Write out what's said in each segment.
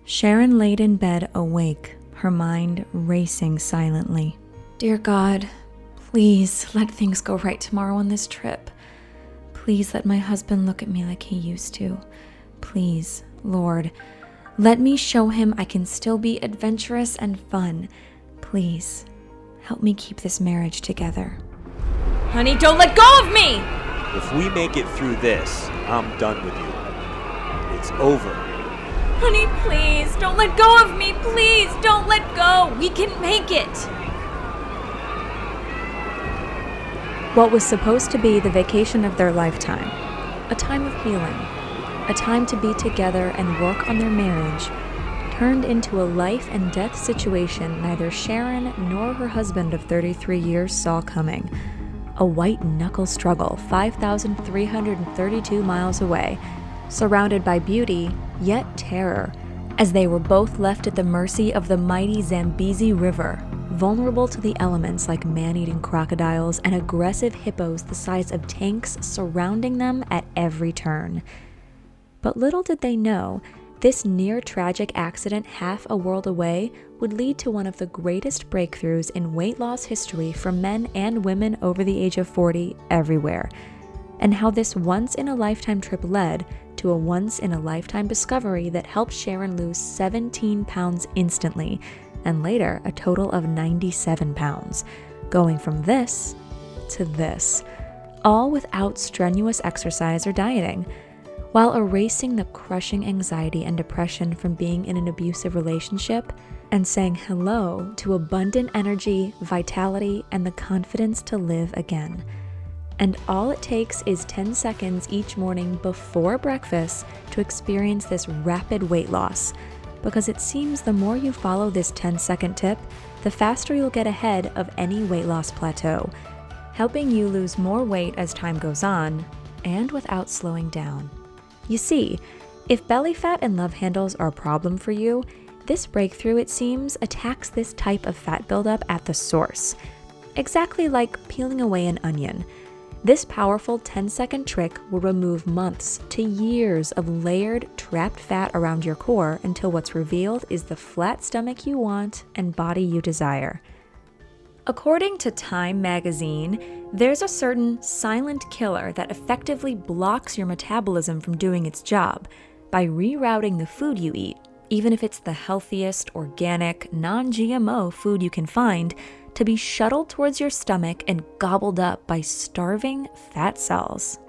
Sharon laid in bed awake, her mind racing silently. Dear God, please let things go right tomorrow on this trip. Please let my husband look at me like he used to. Please, Lord, let me show him I can still be adventurous and fun. Please, help me keep this marriage together. Honey, don't let go of me! If we make it through this, I'm done with you. It's over. Honey, please, don't let go of me. Please, don't let go. We can make it. What was supposed to be the vacation of their lifetime, a time of healing, a time to be together and work on their marriage, turned into a life and death situation neither Sharon nor her husband of 33 years saw coming. A white-knuckle struggle 5,332 miles away, surrounded by beauty, yet terror, as they were both left at the mercy of the mighty Zambezi River, vulnerable to the elements like man-eating crocodiles and aggressive hippos the size of tanks surrounding them at every turn. But little did they know, this near-tragic accident half a world away would lead to one of the greatest breakthroughs in weight loss history for men and women over the age of 40 everywhere, and how this once-in-a-lifetime trip led to a once-in-a-lifetime discovery that helped Sharon lose 17 pounds instantly, and later a total of 97 pounds, going from this to this, all without strenuous exercise or dieting, while erasing the crushing anxiety and depression from being in an abusive relationship and saying hello to abundant energy, vitality, and the confidence to live again. And all it takes is 10 seconds each morning before breakfast to experience this rapid weight loss, because it seems the more you follow this 10-second tip, the faster you'll get ahead of any weight loss plateau, helping you lose more weight as time goes on, and without slowing down. You see, if belly fat and love handles are a problem for you, this breakthrough, it seems, attacks this type of fat buildup at the source. Exactly like peeling away an onion. This powerful 10-second trick will remove months to years of layered, trapped fat around your core until what's revealed is the flat stomach you want and body you desire. According to Time magazine, there's a certain silent killer that effectively blocks your metabolism from doing its job by rerouting the food you eat, even if it's the healthiest, organic, non-GMO food you can find, to be shuttled towards your stomach and gobbled up by starving fat cells.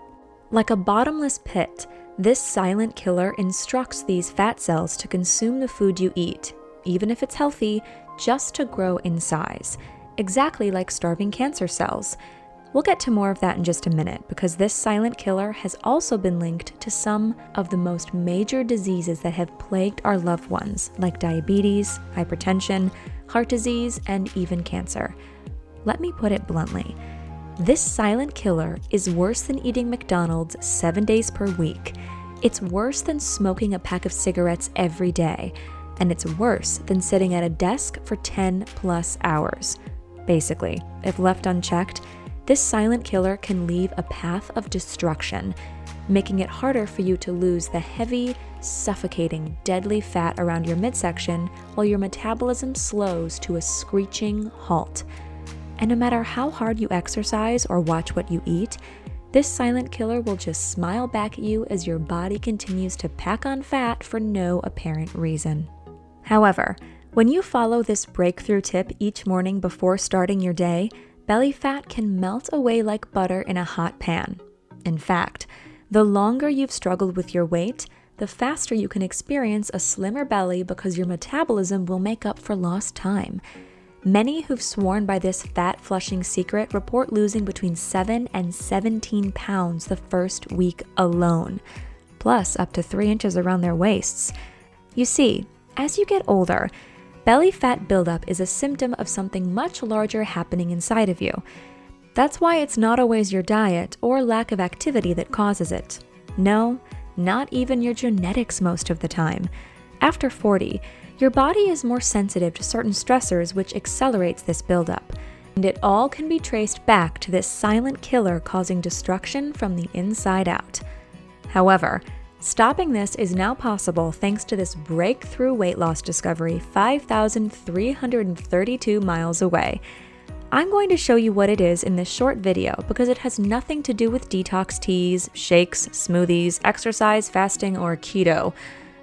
Like a bottomless pit, this silent killer instructs these fat cells to consume the food you eat, even if it's healthy, just to grow in size, exactly like starving cancer cells. We'll get to more of that in just a minute, because this silent killer has also been linked to some of the most major diseases that have plagued our loved ones, like diabetes, hypertension, heart disease, and even cancer. Let me put it bluntly. This silent killer is worse than eating McDonald's 7 days per week. It's worse than smoking a pack of cigarettes every day. And it's worse than sitting at a desk for 10 plus hours. Basically, if left unchecked, this silent killer can leave a path of destruction, making it harder for you to lose the heavy, suffocating, deadly fat around your midsection while your metabolism slows to a screeching halt. And no matter how hard you exercise or watch what you eat, this silent killer will just smile back at you as your body continues to pack on fat for no apparent reason. However, when you follow this breakthrough tip each morning before starting your day, belly fat can melt away like butter in a hot pan. In fact, the longer you've struggled with your weight, the faster you can experience a slimmer belly because your metabolism will make up for lost time. Many who've sworn by this fat-flushing secret report losing between 7 and 17 pounds the first week alone, plus up to 3 inches around their waists. You see, as you get older, belly fat buildup is a symptom of something much larger happening inside of you. That's why it's not always your diet or lack of activity that causes it. No, not even your genetics most of the time. After 40, your body is more sensitive to certain stressors which accelerates this buildup. And it all can be traced back to this silent killer causing destruction from the inside out. However, Stopping this is now possible thanks to this breakthrough weight loss discovery 5,332 miles away. I'm going to show you what it is in this short video because it has nothing to do with detox teas, shakes, smoothies, exercise, fasting, or keto.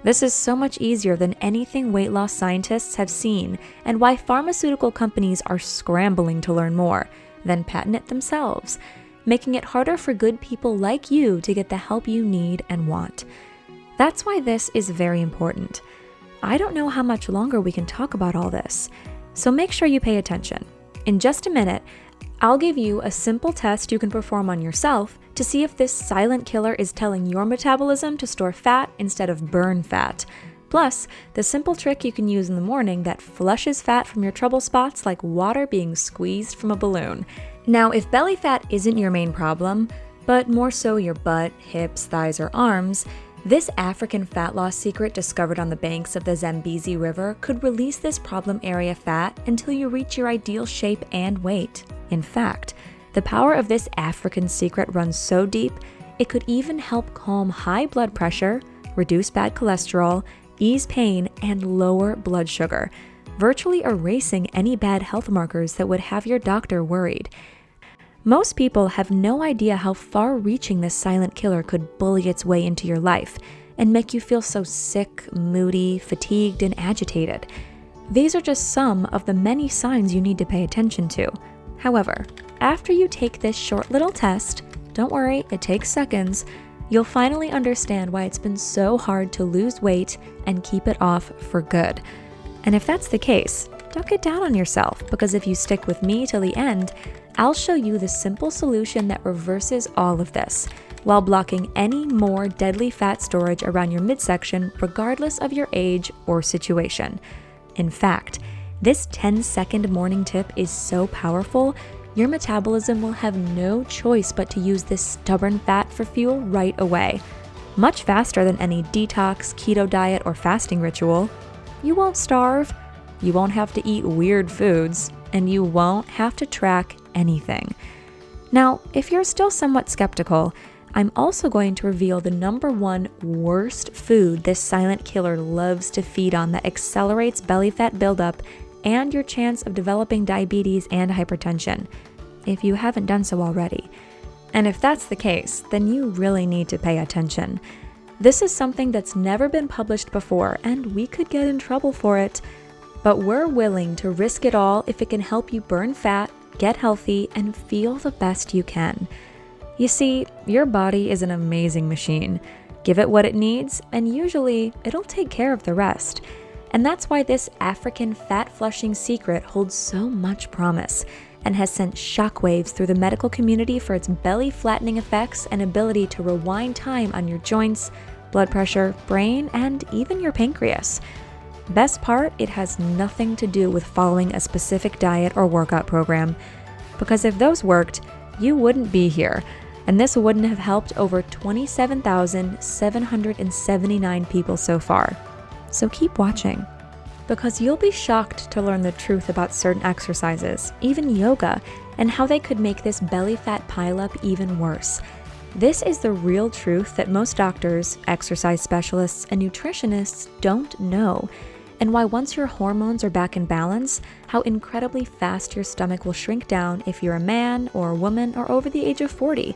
This is so much easier than anything weight loss scientists have seen, and why pharmaceutical companies are scrambling to learn more, then patent it themselves, making it harder for good people like you to get the help you need and want. That's why this is very important. I don't know how much longer we can talk about all this, so make sure you pay attention. In just a minute, I'll give you a simple test you can perform on yourself to see if this silent killer is telling your metabolism to store fat instead of burn fat. Plus, the simple trick you can use in the morning that flushes fat from your trouble spots like water being squeezed from a balloon. Now, if belly fat isn't your main problem, but more so your butt, hips, thighs, or arms, this African fat loss secret discovered on the banks of the Zambezi River could release this problem area fat until you reach your ideal shape and weight. In fact, the power of this African secret runs so deep, it could even help calm high blood pressure, reduce bad cholesterol, ease pain, and lower blood sugar, virtually erasing any bad health markers that would have your doctor worried. Most people have no idea how far-reaching this silent killer could bully its way into your life and make you feel so sick, moody, fatigued, and agitated. These are just some of the many signs you need to pay attention to. However, after you take this short little test, don't worry, it takes seconds, you'll finally understand why it's been so hard to lose weight and keep it off for good. And if that's the case, don't get down on yourself, because if you stick with me till the end, I'll show you the simple solution that reverses all of this, while blocking any more deadly fat storage around your midsection regardless of your age or situation. In fact, this 10-second morning tip is so powerful, your metabolism will have no choice but to use this stubborn fat for fuel right away, much faster than any detox, keto diet, or fasting ritual. You won't starve, you won't have to eat weird foods, and you won't have to track anything. Now, if you're still somewhat skeptical, I'm also going to reveal the #1 worst food this silent killer loves to feed on that accelerates belly fat buildup and your chance of developing diabetes and hypertension, if you haven't done so already. And if that's the case, then you really need to pay attention. This is something that's never been published before, and we could get in trouble for it. But we're willing to risk it all if it can help you burn fat, get healthy, and feel the best you can. You see, your body is an amazing machine. Give it what it needs, and usually it'll take care of the rest. And that's why this African fat-flushing secret holds so much promise and has sent shockwaves through the medical community for its belly-flattening effects and ability to rewind time on your joints, blood pressure, brain, and even your pancreas. Best part, it has nothing to do with following a specific diet or workout program, because if those worked, you wouldn't be here, and this wouldn't have helped over 27,779 people so far. So keep watching, because you'll be shocked to learn the truth about certain exercises, even yoga, and how they could make this belly fat pileup even worse. This is the real truth that most doctors, exercise specialists, and nutritionists don't know, and why once your hormones are back in balance, how incredibly fast your stomach will shrink down if you're a man or a woman or over the age of 40.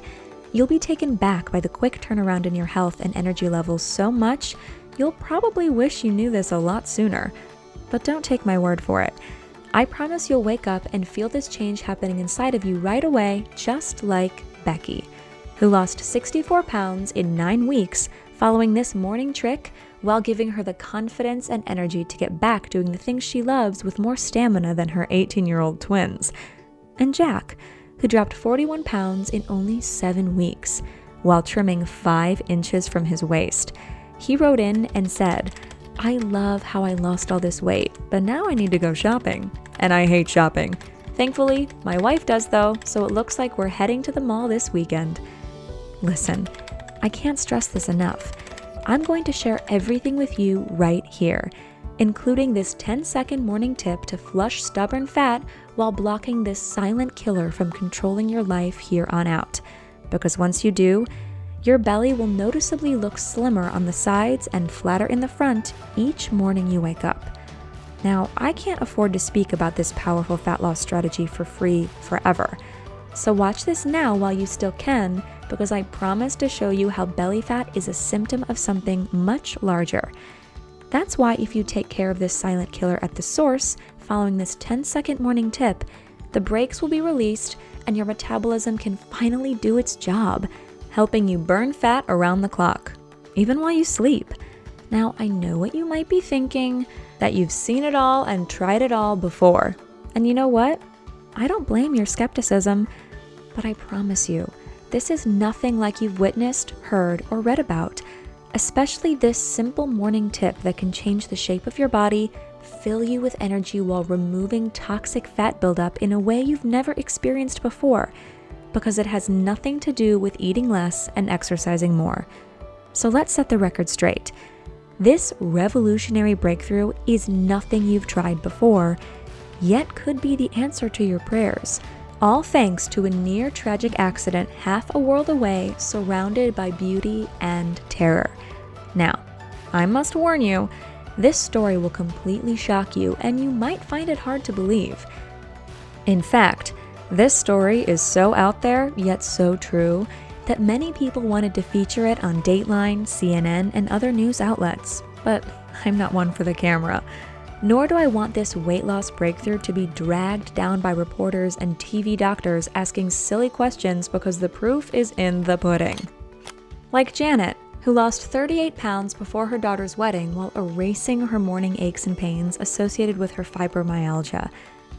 You'll be taken back by the quick turnaround in your health and energy levels so much, you'll probably wish you knew this a lot sooner. But don't take my word for it. I promise you'll wake up and feel this change happening inside of you right away, just like Becky, who lost 64 pounds in 9 weeks following this morning trick, while giving her the confidence and energy to get back doing the things she loves with more stamina than her 18-year-old twins. And Jack, who dropped 41 pounds in only 7 weeks, while trimming 5 inches from his waist. He wrote in and said, "I love how I lost all this weight, but now I need to go shopping. And I hate shopping. Thankfully, my wife does though, so it looks like we're heading to the mall this weekend." Listen, I can't stress this enough. I'm going to share everything with you right here, including this 10-second morning tip to flush stubborn fat while blocking this silent killer from controlling your life here on out. Because once you do, your belly will noticeably look slimmer on the sides and flatter in the front each morning you wake up. Now, I can't afford to speak about this powerful fat loss strategy for free forever. So watch this now while you still can, because I promise to show you how belly fat is a symptom of something much larger. That's why if you take care of this silent killer at the source, following this 10-second morning tip, the brakes will be released and your metabolism can finally do its job, helping you burn fat around the clock, even while you sleep. Now, I know what you might be thinking, that you've seen it all and tried it all before. And you know what? I don't blame your skepticism, but I promise you, this is nothing like you've witnessed, heard, or read about. Especially this simple morning tip that can change the shape of your body, fill you with energy while removing toxic fat buildup in a way you've never experienced before, because it has nothing to do with eating less and exercising more. So let's set the record straight. This revolutionary breakthrough is nothing you've tried before, yet could be the answer to your prayers, all thanks to a near tragic accident half a world away, surrounded by beauty and terror. Now, I must warn you, this story will completely shock you and you might find it hard to believe. In fact, this story is so out there, yet so true, that many people wanted to feature it on Dateline, CNN, and other news outlets. But I'm not one for the camera. Nor do I want this weight loss breakthrough to be dragged down by reporters and TV doctors asking silly questions because the proof is in the pudding. Like Janet, who lost 38 pounds before her daughter's wedding while erasing her morning aches and pains associated with her fibromyalgia.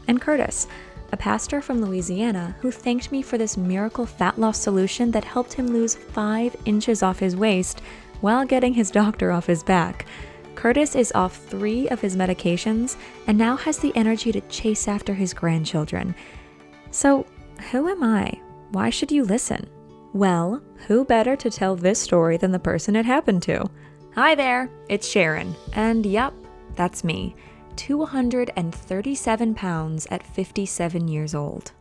And Curtis, a pastor from Louisiana who thanked me for this miracle fat loss solution that helped him lose 5 inches off his waist while getting his doctor off his back. Curtis is off 3 of his medications and now has the energy to chase after his grandchildren. So, who am I? Why should you listen? Well, who better to tell this story than the person it happened to? Hi there, it's Sharon, and yup, that's me, 237 pounds at 57 years old.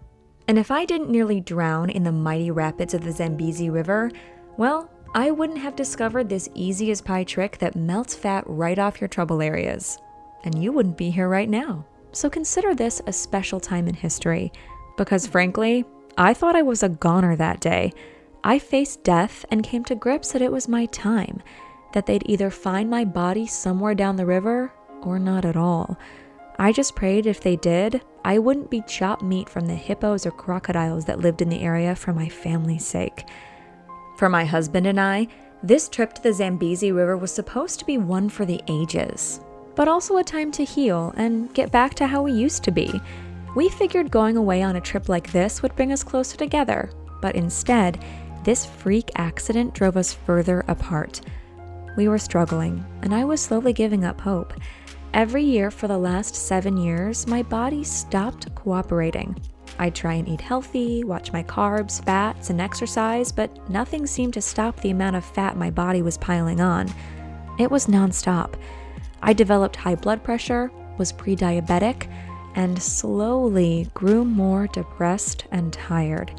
And if I didn't nearly drown in the mighty rapids of the Zambezi River, well, I wouldn't have discovered this easy as pie trick that melts fat right off your trouble areas. And you wouldn't be here right now. So consider this a special time in history, because frankly, I thought I was a goner that day. I faced death and came to grips that it was my time, that they'd either find my body somewhere down the river or not at all. I just prayed if they did, I wouldn't be chopped meat from the hippos or crocodiles that lived in the area for my family's sake. For my husband and I, this trip to the Zambezi River was supposed to be one for the ages, but also a time to heal and get back to how we used to be. We figured going away on a trip like this would bring us closer together, but instead, this freak accident drove us further apart. We were struggling, and I was slowly giving up hope. Every year for the last 7 years, my body stopped cooperating. I'd try and eat healthy, watch my carbs, fats, and exercise, but nothing seemed to stop the amount of fat my body was piling on. It was nonstop. I developed high blood pressure, was pre-diabetic, and slowly grew more depressed and tired.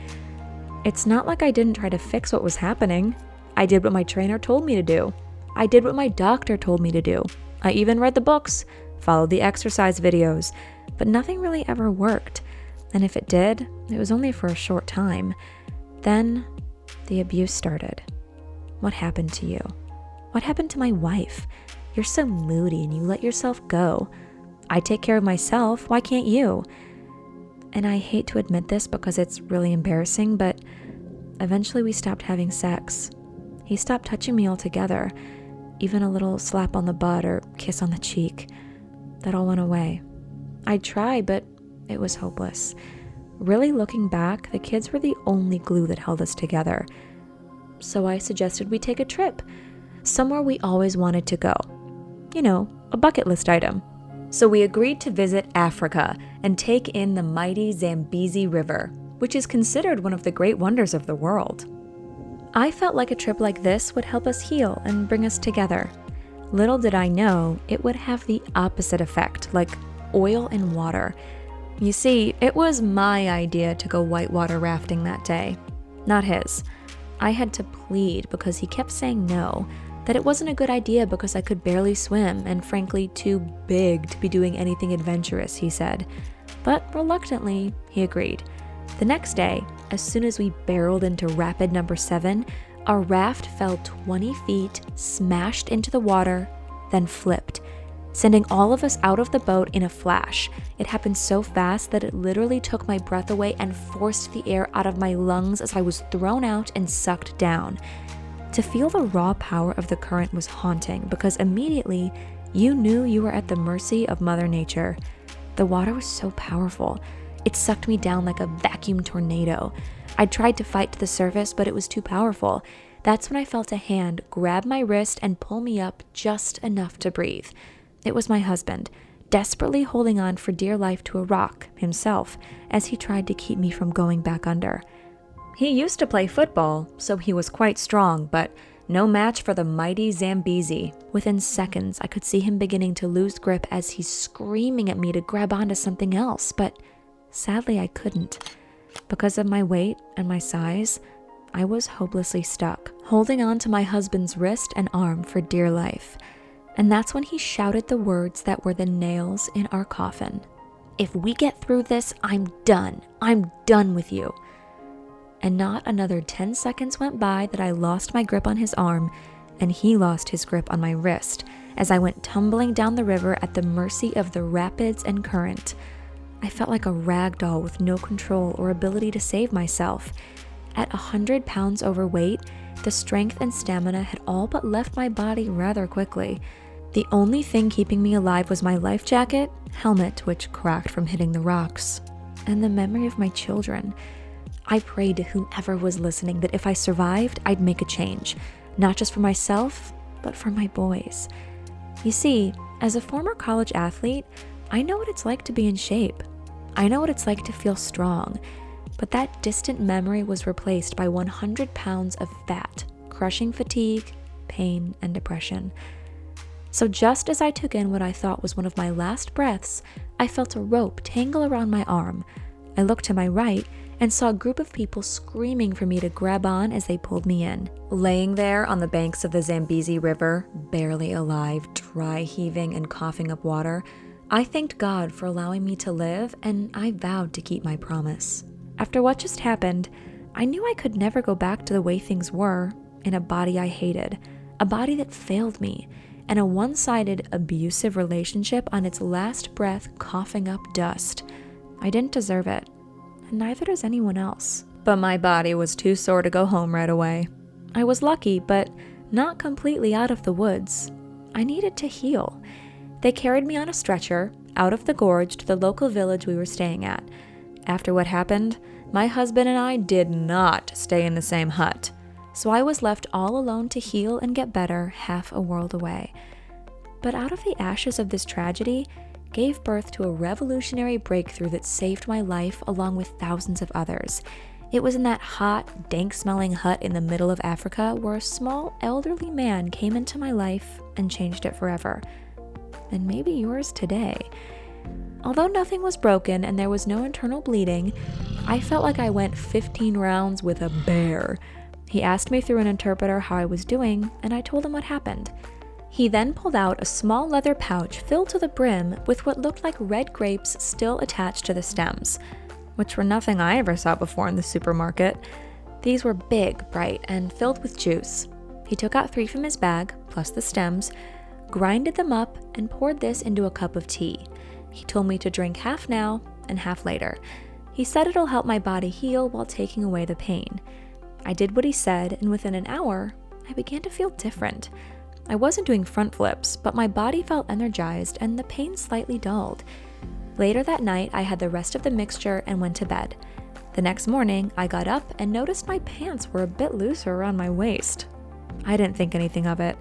It's not like I didn't try to fix what was happening. I did what my trainer told me to do. I did what my doctor told me to do. I even read the books, followed the exercise videos, but nothing really ever worked. And if it did, it was only for a short time. Then the abuse started. What happened to you? What happened to my wife? You're so moody and you let yourself go. I take care of myself, why can't you? And I hate to admit this because it's really embarrassing, but eventually we stopped having sex. He stopped touching me altogether. Even a little slap on the butt or kiss on the cheek. That all went away. I tried, but it was hopeless. Really looking back, the kids were the only glue that held us together. So I suggested we take a trip, somewhere we always wanted to go. You know, a bucket list item. So we agreed to visit Africa and take in the mighty Zambezi River, which is considered one of the great wonders of the world. I felt like a trip like this would help us heal and bring us together. Little did I know it would have the opposite effect, like oil and water. You see, it was my idea to go whitewater rafting that day, not his. I had to plead because he kept saying no, that it wasn't a good idea because I could barely swim and frankly too big to be doing anything adventurous, he said. But reluctantly, he agreed. The next day, as soon as we barreled into rapid number 7, our raft fell 20 feet, smashed into the water, then flipped, sending all of us out of the boat in a flash. It happened so fast that it literally took my breath away and forced the air out of my lungs as I was thrown out and sucked down. To feel the raw power of the current was haunting because immediately you knew you were at the mercy of Mother Nature. The water was so powerful. It sucked me down like a vacuum tornado. I tried to fight to the surface, but it was too powerful. That's when I felt a hand grab my wrist and pull me up just enough to breathe. It was my husband, desperately holding on for dear life to a rock himself as he tried to keep me from going back under. He used to play football, so he was quite strong, but no match for the mighty Zambezi. Within seconds, I could see him beginning to lose grip as he's screaming at me to grab onto something else, but sadly I couldn't. Because of my weight and my size, I was hopelessly stuck, holding on to my husband's wrist and arm for dear life. And that's when he shouted the words that were the nails in our coffin. "If we get through this, I'm done. I'm done with you." And not another 10 seconds went by that I lost my grip on his arm, and he lost his grip on my wrist as I went tumbling down the river at the mercy of the rapids and current. I felt like a rag doll with no control or ability to save myself. At 100 pounds overweight, the strength and stamina had all but left my body rather quickly. The only thing keeping me alive was my life jacket, helmet, which cracked from hitting the rocks, and the memory of my children. I prayed to whomever was listening that if I survived, I'd make a change, not just for myself, but for my boys. You see, as a former college athlete, I know what it's like to be in shape. I know what it's like to feel strong, but that distant memory was replaced by 100 pounds of fat, crushing fatigue, pain, and depression. So just as I took in what I thought was one of my last breaths, I felt a rope tangle around my arm. I looked to my right and saw a group of people screaming for me to grab on as they pulled me in. Laying there on the banks of the Zambezi River, barely alive, dry heaving and coughing up water, I thanked God for allowing me to live, and I vowed to keep my promise. After what just happened, I knew I could never go back to the way things were, in a body I hated, a body that failed me, and a one-sided, abusive relationship on its last breath coughing up dust. I didn't deserve it, and neither does anyone else. But my body was too sore to go home right away. I was lucky, but not completely out of the woods. I needed to heal. They carried me on a stretcher, out of the gorge to the local village we were staying at. After what happened, my husband and I did not stay in the same hut, so I was left all alone to heal and get better half a world away. But out of the ashes of this tragedy, gave birth to a revolutionary breakthrough that saved my life along with thousands of others. It was in that hot, dank-smelling hut in the middle of Africa where a small, elderly man came into my life and changed it forever. And maybe yours today. Although nothing was broken and there was no internal bleeding, I felt like I went 15 rounds with a bear. He asked me through an interpreter how I was doing, and I told him what happened. He then pulled out a small leather pouch filled to the brim with what looked like red grapes still attached to the stems, which were nothing I ever saw before in the supermarket. These were big, bright, and filled with juice. He took out 3 from his bag, plus the stems, grinded them up, and poured this into a cup of tea. He told me to drink half now and half later. He said it'll help my body heal while taking away the pain. I did what he said, and within an hour, I began to feel different. I wasn't doing front flips, but my body felt energized and the pain slightly dulled. Later that night, I had the rest of the mixture and went to bed. The next morning, I got up and noticed my pants were a bit looser around my waist. I didn't think anything of it,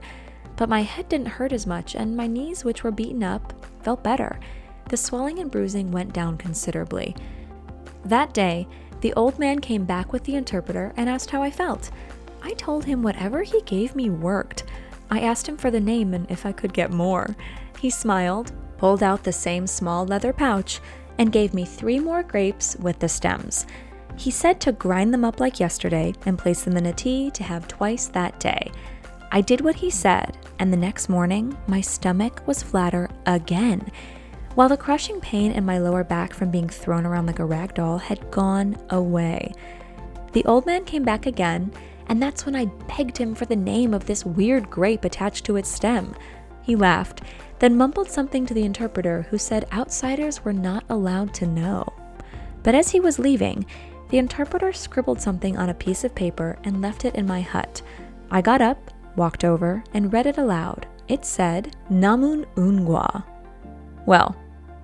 but my head didn't hurt as much and my knees, which were beaten up, felt better. The swelling and bruising went down considerably. That day, the old man came back with the interpreter and asked how I felt. I told him whatever he gave me worked. I asked him for the name and if I could get more. He smiled, pulled out the same small leather pouch, and gave me 3 more grapes with the stems. He said to grind them up like yesterday and place them in a tea to have twice that day. I did what he said, and the next morning, my stomach was flatter again, while the crushing pain in my lower back from being thrown around like a rag doll had gone away. The old man came back again, and that's when I begged him for the name of this weird grape attached to its stem. He laughed, then mumbled something to the interpreter, who said outsiders were not allowed to know. But as he was leaving, the interpreter scribbled something on a piece of paper and left it in my hut. I got up, walked over, and read it aloud. It said, Namun Ungwa. Well,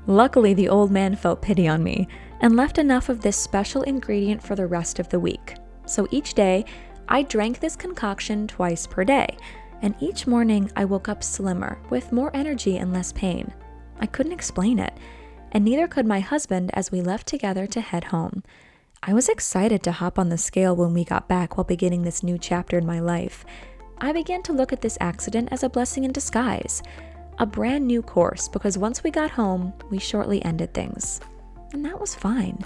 luckily the old man felt pity on me and left enough of this special ingredient for the rest of the week. So each day, I drank this concoction twice per day, and each morning I woke up slimmer, with more energy and less pain. I couldn't explain it, and neither could my husband as we left together to head home. I was excited to hop on the scale when we got back while beginning this new chapter in my life. I began to look at this accident as a blessing in disguise, a brand new course, because once we got home, we shortly ended things. And that was fine.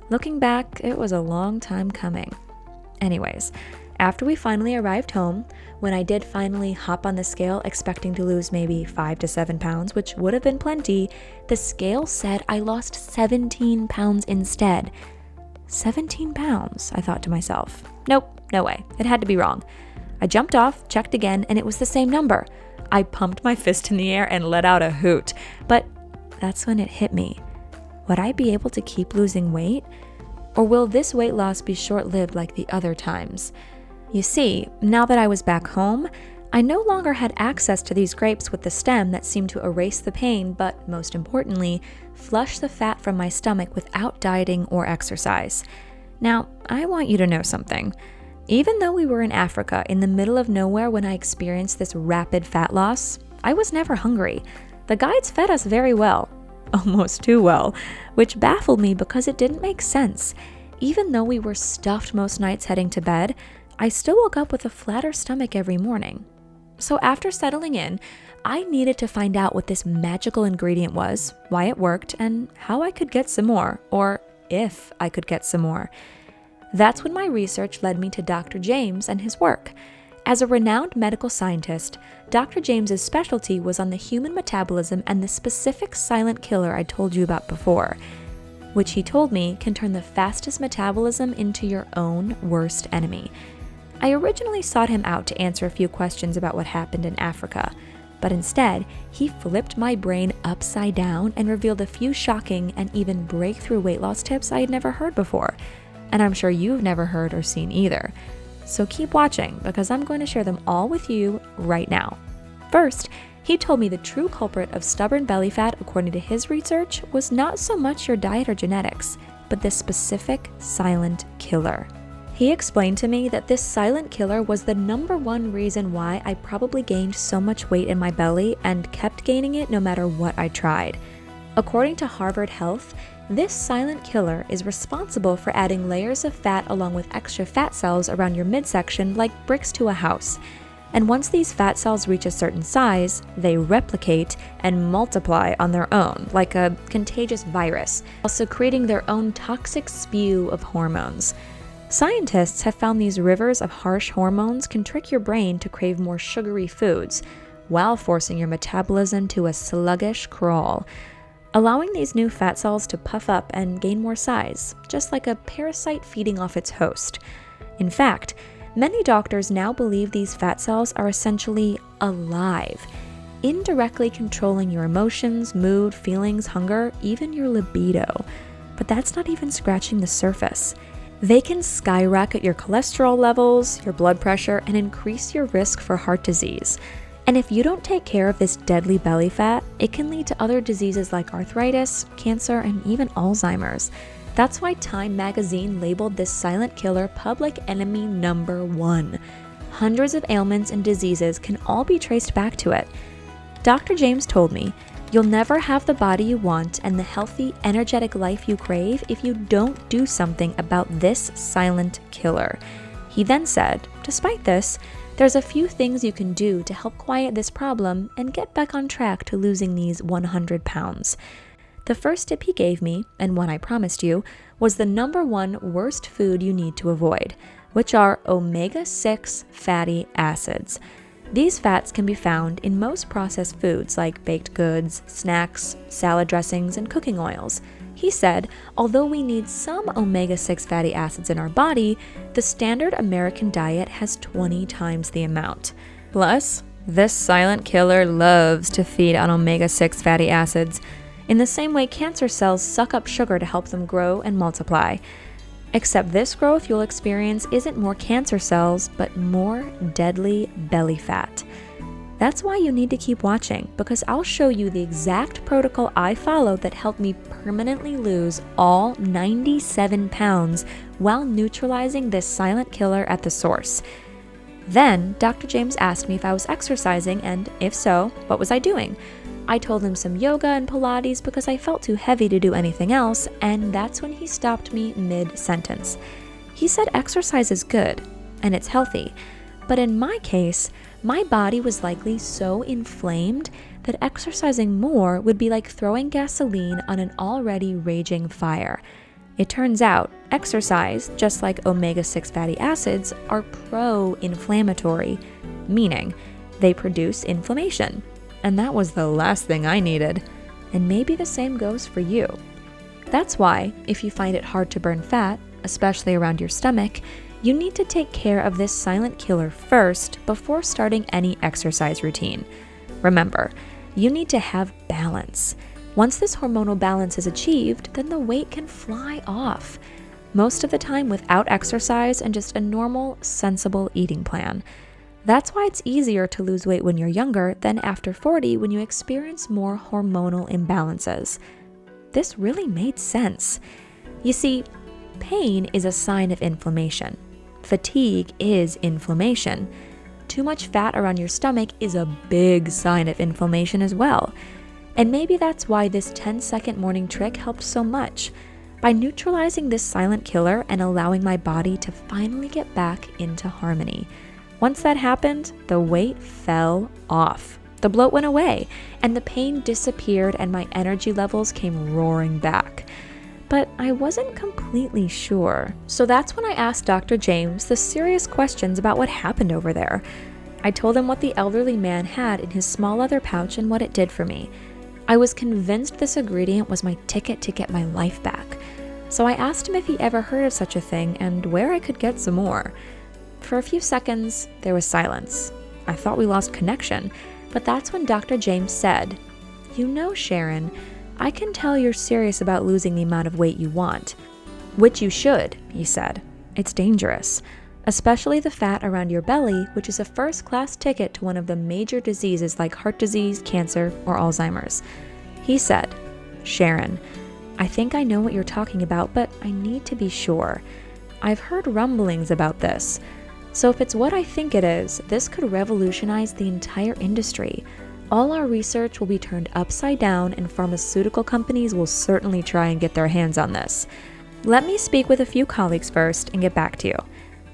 Looking back, it was a long time coming. Anyways, after we finally arrived home, when I did finally hop on the scale expecting to lose maybe 5 to 7 pounds, which would have been plenty, the scale said I lost 17 pounds instead. 17 pounds, I thought to myself. Nope, no way. It had to be wrong. I jumped off, checked again, and it was the same number. I pumped my fist in the air and let out a hoot. But that's when it hit me. Would I be able to keep losing weight? Or will this weight loss be short-lived like the other times? You see, now that I was back home, I no longer had access to these grapes with the stem that seemed to erase the pain, but most importantly, flush the fat from my stomach without dieting or exercise. Now, I want you to know something. Even though we were in Africa, in the middle of nowhere when I experienced this rapid fat loss, I was never hungry. The guides fed us very well, almost too well, which baffled me because it didn't make sense. Even though we were stuffed most nights heading to bed, I still woke up with a flatter stomach every morning. So after settling in, I needed to find out what this magical ingredient was, why it worked, and how I could get some more, or if I could get some more. That's when my research led me to Dr. James and his work. As a renowned medical scientist, Dr. James's specialty was on the human metabolism and the specific silent killer I told you about before, which he told me can turn the fastest metabolism into your own worst enemy. I originally sought him out to answer a few questions about what happened in Africa, but instead, he flipped my brain upside down and revealed a few shocking and even breakthrough weight loss tips I had never heard before, and I'm sure you've never heard or seen either. So keep watching, because I'm going to share them all with you right now. First, he told me the true culprit of stubborn belly fat, according to his research, was not so much your diet or genetics, but this specific silent killer. He explained to me that this silent killer was the number one reason why I probably gained so much weight in my belly and kept gaining it no matter what I tried. According to Harvard Health, this silent killer is responsible for adding layers of fat along with extra fat cells around your midsection like bricks to a house. And once these fat cells reach a certain size, they replicate and multiply on their own, like a contagious virus, also creating their own toxic spew of hormones. Scientists have found these rivers of harsh hormones can trick your brain to crave more sugary foods, while forcing your metabolism to a sluggish crawl, allowing these new fat cells to puff up and gain more size, just like a parasite feeding off its host. In fact, many doctors now believe these fat cells are essentially alive, indirectly controlling your emotions, mood, feelings, hunger, even your libido. But that's not even scratching the surface. They can skyrocket your cholesterol levels, your blood pressure, and increase your risk for heart disease. And if you don't take care of this deadly belly fat, it can lead to other diseases like arthritis, cancer, and even Alzheimer's. That's why Time magazine labeled this silent killer public enemy number 1. Hundreds of ailments and diseases can all be traced back to it. Dr. James told me, "You'll never have the body you want and the healthy, energetic life you crave if you don't do something about this silent killer." He then said, despite this, there's a few things you can do to help quiet this problem and get back on track to losing these 100 pounds. The first tip he gave me, and one I promised you, was the number one worst food you need to avoid, which are omega-6 fatty acids. These fats can be found in most processed foods like baked goods, snacks, salad dressings, and cooking oils. He said, although we need some omega-6 fatty acids in our body, the standard American diet has 20 times the amount. Plus, this silent killer loves to feed on omega-6 fatty acids, in the same way cancer cells suck up sugar to help them grow and multiply. Except this growth you'll experience isn't more cancer cells, but more deadly belly fat. That's why you need to keep watching, because I'll show you the exact protocol I followed that helped me permanently lose all 97 pounds while neutralizing this silent killer at the source. Then, Dr. James asked me if I was exercising, and if so, what was I doing? I told him some yoga and Pilates because I felt too heavy to do anything else, and that's when he stopped me mid-sentence. He said exercise is good, and it's healthy, but in my case, my body was likely so inflamed that exercising more would be like throwing gasoline on an already raging fire. It turns out, exercise, just like omega-6 fatty acids, are pro-inflammatory, meaning they produce inflammation. And that was the last thing I needed. And maybe the same goes for you. That's why, if you find it hard to burn fat, especially around your stomach, you need to take care of this silent killer first before starting any exercise routine. Remember, you need to have balance. Once this hormonal balance is achieved, then the weight can fly off. Most of the time without exercise and just a normal, sensible eating plan. That's why it's easier to lose weight when you're younger than after 40 when you experience more hormonal imbalances. This really made sense. You see, pain is a sign of inflammation. Fatigue is inflammation. Too much fat around your stomach is a big sign of inflammation as well. And maybe that's why this 10-second morning trick helped so much. By neutralizing this silent killer and allowing my body to finally get back into harmony. Once that happened, the weight fell off. The bloat went away, and the pain disappeared, and my energy levels came roaring back. But I wasn't completely sure. So that's when I asked Dr. James the serious questions about what happened over there. I told him what the elderly man had in his small leather pouch and what it did for me. I was convinced this ingredient was my ticket to get my life back. So I asked him if he ever heard of such a thing and where I could get some more. For a few seconds, there was silence. I thought we lost connection, but that's when Dr. James said, "You know, Sharon, I can tell you're serious about losing the amount of weight you want." Which you should, he said. It's dangerous, especially the fat around your belly, which is a first-class ticket to one of the major diseases like heart disease, cancer, or Alzheimer's. He said, "Sharon, I think I know what you're talking about, but I need to be sure. I've heard rumblings about this. So if it's what I think it is, this could revolutionize the entire industry. All our research will be turned upside down, and pharmaceutical companies will certainly try and get their hands on this. Let me speak with a few colleagues first and get back to you."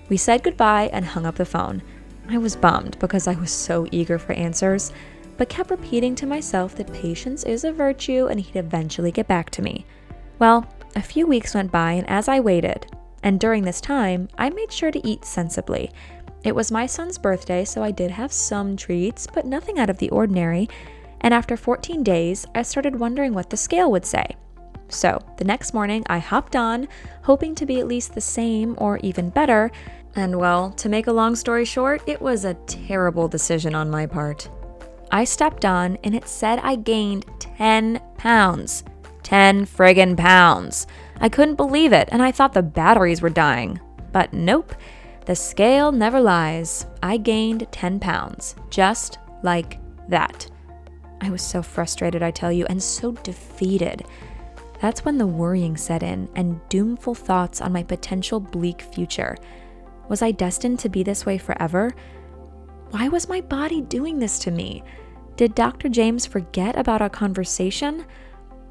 We said goodbye and hung up the phone. I was bummed because I was so eager for answers, but kept repeating to myself that patience is a virtue and he'd eventually get back to me. Well, a few weeks went by, and as I waited, and during this time, I made sure to eat sensibly. It was my son's birthday, so I did have some treats, but nothing out of the ordinary, and after 14 days, I started wondering what the scale would say. So, the next morning, I hopped on, hoping to be at least the same or even better, and well, to make a long story short, it was a terrible decision on my part. I stepped on, and it said I gained 10 pounds. 10 friggin' pounds. I couldn't believe it, and I thought the batteries were dying. But nope, the scale never lies. I gained 10 pounds, just like that. I was so frustrated, I tell you, and so defeated. That's when the worrying set in, and doomful thoughts on my potential bleak future. Was I destined to be this way forever? Why was my body doing this to me? Did Dr. James forget about our conversation?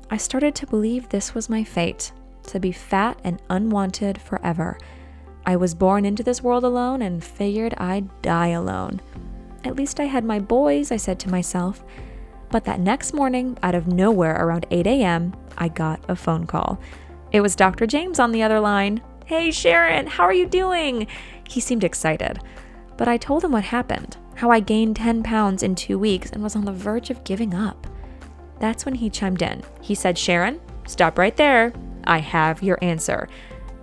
I started to believe this was my fate, to be fat and unwanted forever. I was born into this world alone and figured I'd die alone. At least I had my boys, I said to myself. But that next morning, out of nowhere around 8 a.m., I got a phone call. It was Dr. James on the other line. "Hey Sharon, how are you doing?" He seemed excited. But I told him what happened, how I gained 10 pounds in 2 weeks and was on the verge of giving up. That's when he chimed in. He said, "Sharon, stop right there. I have your answer.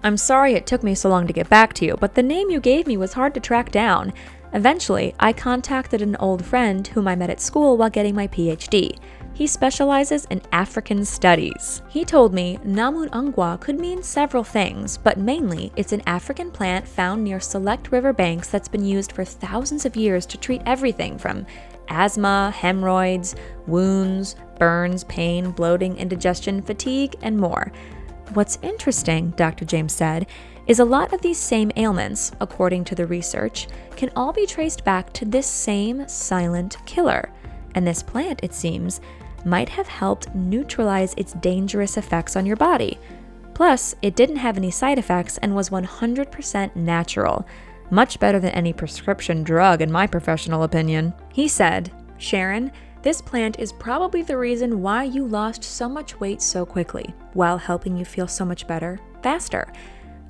I'm sorry it took me so long to get back to you, but the name you gave me was hard to track down. Eventually, I contacted an old friend whom I met at school while getting my PhD. He specializes in African studies. He told me Namun Ungwa could mean several things, but mainly it's an African plant found near select river banks that's been used for thousands of years to treat everything from asthma, hemorrhoids, wounds, burns, pain, bloating, indigestion, fatigue, and more. What's interesting," Dr. James said, "is a lot of these same ailments, according to the research, can all be traced back to this same silent killer. And this plant, it seems, might have helped neutralize its dangerous effects on your body. Plus, it didn't have any side effects and was 100% natural. Much better than any prescription drug, in my professional opinion." He said, "Sharon, this plant is probably the reason why you lost so much weight so quickly, while helping you feel so much better, faster.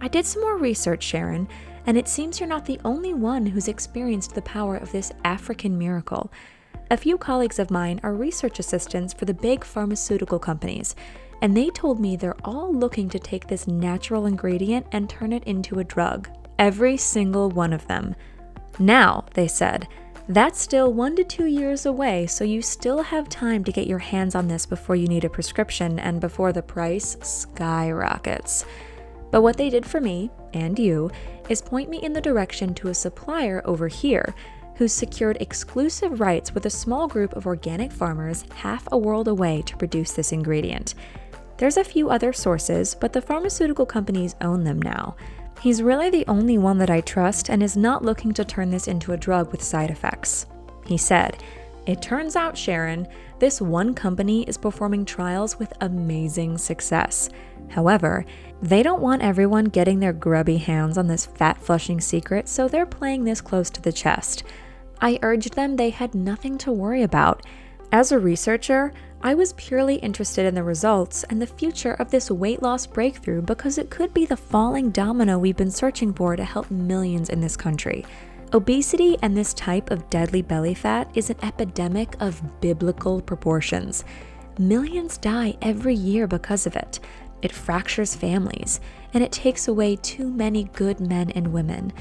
I did some more research, Sharon, and it seems you're not the only one who's experienced the power of this African miracle. A few colleagues of mine are research assistants for the big pharmaceutical companies, and they told me they're all looking to take this natural ingredient and turn it into a drug. Every single one of them. Now, they said, that's still 1 to 2 years away, so you still have time to get your hands on this before you need a prescription and before the price skyrockets. But what they did for me, and you, is point me in the direction to a supplier over here who's secured exclusive rights with a small group of organic farmers half a world away to produce this ingredient. There's a few other sources, but the pharmaceutical companies own them now. He's really the only one that I trust and is not looking to turn this into a drug with side effects." He said, "It turns out, Sharon, this one company is performing trials with amazing success. However, they don't want everyone getting their grubby hands on this fat-flushing secret, so they're playing this close to the chest. I urged them they had nothing to worry about. As a researcher, I was purely interested in the results and the future of this weight loss breakthrough because it could be the falling domino we've been searching for to help millions in this country. Obesity and this type of deadly belly fat is an epidemic of biblical proportions. Millions die every year because of it. It fractures families, and it takes away too many good men and women.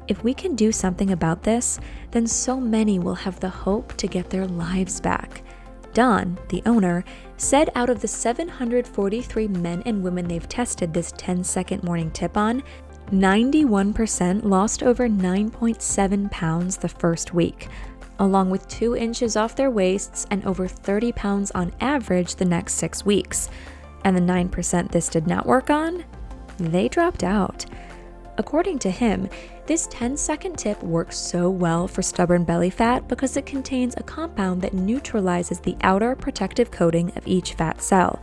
If we can do something about this, then so many will have the hope to get their lives back." Don, the owner, said out of the 743 men and women they've tested this 10-second morning tip on, 91% lost over 9.7 pounds the first week, along with 2 inches off their waists and over 30 pounds on average the next 6 weeks. And the 9% this did not work on? They dropped out. According to him, this 10-second tip works so well for stubborn belly fat because it contains a compound that neutralizes the outer protective coating of each fat cell,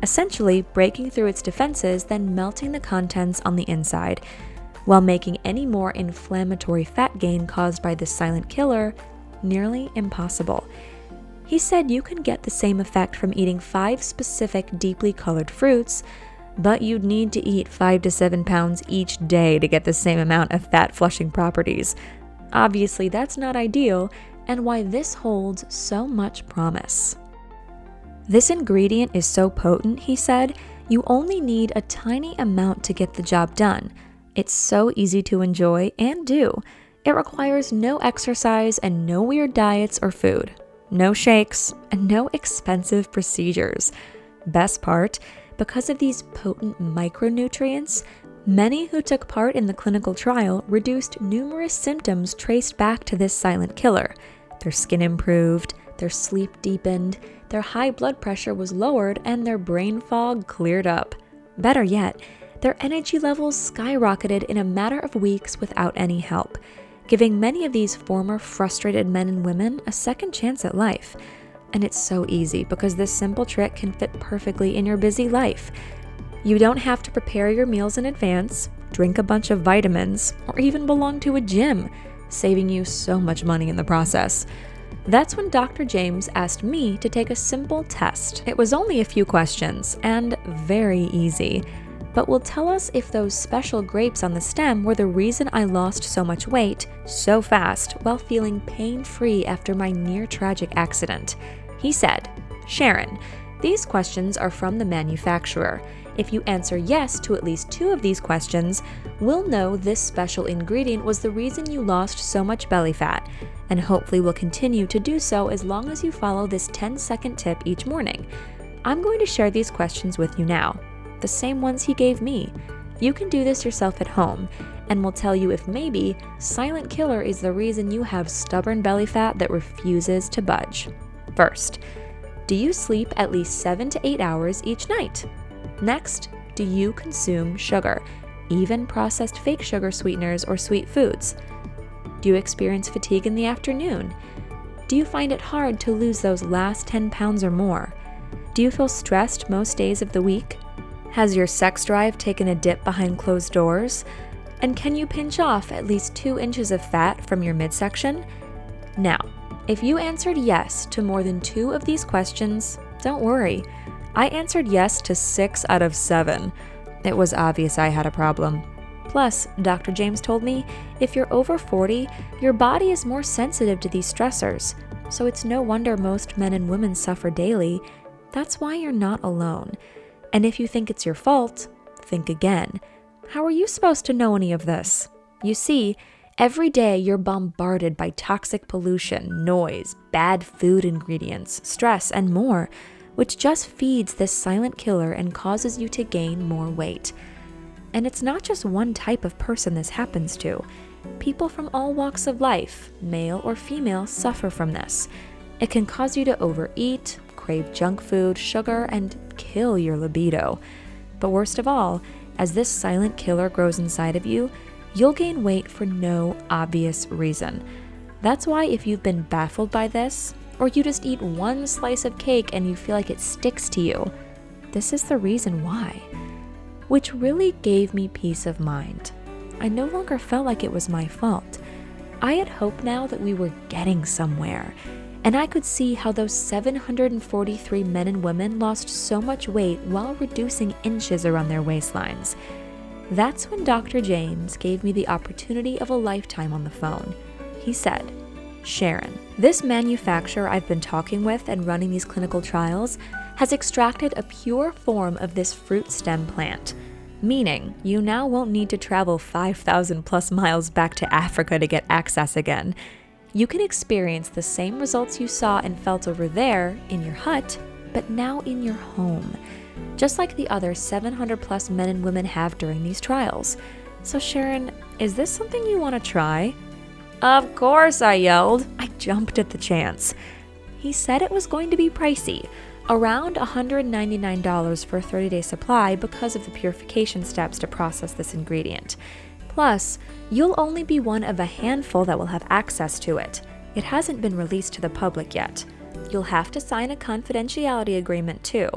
essentially breaking through its defenses, then melting the contents on the inside, while making any more inflammatory fat gain caused by this silent killer nearly impossible. He said you can get the same effect from eating 5 specific deeply colored fruits, but you'd need to eat 5 to 7 pounds each day to get the same amount of fat-flushing properties. Obviously, that's not ideal, and why this holds so much promise. This ingredient is so potent, he said, you only need a tiny amount to get the job done. It's so easy to enjoy and do. It requires no exercise and no weird diets or food, no shakes, and no expensive procedures. Best part, because of these potent micronutrients, many who took part in the clinical trial reduced numerous symptoms traced back to this silent killer. Their skin improved, their sleep deepened, their high blood pressure was lowered, and their brain fog cleared up. Better yet, their energy levels skyrocketed in a matter of weeks without any help, giving many of these former frustrated men and women a second chance at life. And it's so easy because this simple trick can fit perfectly in your busy life. You don't have to prepare your meals in advance, drink a bunch of vitamins, or even belong to a gym, saving you so much money in the process. That's when Dr. James asked me to take a simple test. It was only a few questions, and very easy, but will tell us if those special grapes on the stem were the reason I lost so much weight so fast while feeling pain-free after my near-tragic accident. He said, "Sharon, these questions are from the manufacturer. If you answer yes to at least 2 of these questions, we'll know this special ingredient was the reason you lost so much belly fat, and hopefully will continue to do so as long as you follow this 10-second tip each morning. I'm going to share these questions with you now, the same ones he gave me. You can do this yourself at home, and we'll tell you if maybe silent killer is the reason you have stubborn belly fat that refuses to budge. First, do you sleep at least 7 to 8 hours each night? Next, do you consume sugar, even processed fake sugar sweeteners or sweet foods? Do you experience fatigue in the afternoon? Do you find it hard to lose those last 10 pounds or more? Do you feel stressed most days of the week? Has your sex drive taken a dip behind closed doors? And can you pinch off at least 2 inches of fat from your midsection? Now, if you answered yes to more than 2 of these questions, don't worry. I answered yes to 6 out of 7. It was obvious I had a problem. Plus, Dr. James told me, if you're over 40, your body is more sensitive to these stressors, so it's no wonder most men and women suffer daily. That's why you're not alone. And if you think it's your fault, think again. How are you supposed to know any of this? You see, every day you're bombarded by toxic pollution, noise, bad food ingredients, stress, and more, which just feeds this silent killer and causes you to gain more weight. And it's not just one type of person this happens to. People from all walks of life, male or female, suffer from this. It can cause you to overeat, crave junk food, sugar, and kill your libido. But worst of all, as this silent killer grows inside of you, you'll gain weight for no obvious reason. That's why if you've been baffled by this, or you just eat one slice of cake and you feel like it sticks to you, this is the reason why. Which really gave me peace of mind. I no longer felt like it was my fault. I had hope now that we were getting somewhere, and I could see how those 743 men and women lost so much weight while reducing inches around their waistlines. That's when Dr. James gave me the opportunity of a lifetime on the phone. He said, "Sharon, this manufacturer I've been talking with and running these clinical trials has extracted a pure form of this fruit stem plant, meaning you now won't need to travel 5,000 plus miles back to Africa to get access again. You can experience the same results you saw and felt over there in your hut, but now in your home, just like the other 700 plus men and women have during these trials. So Sharon, is this something you want to try?" "Of course," I yelled. I jumped at the chance. He said it was going to be pricey, around $199 for a 30-day supply because of the purification steps to process this ingredient. Plus, you'll only be one of a handful that will have access to it. It hasn't been released to the public yet. You'll have to sign a confidentiality agreement too.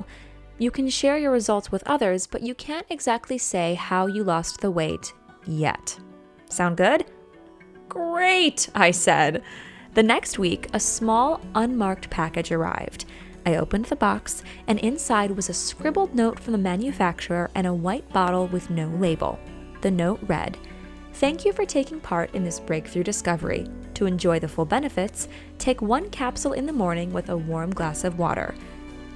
You can share your results with others, but you can't exactly say how you lost the weight yet. Sound good? "Great," I said. The next week, a small, unmarked package arrived. I opened the box, and inside was a scribbled note from the manufacturer and a white bottle with no label. The note read, "Thank you for taking part in this breakthrough discovery. To enjoy the full benefits, take 1 capsule in the morning with a warm glass of water.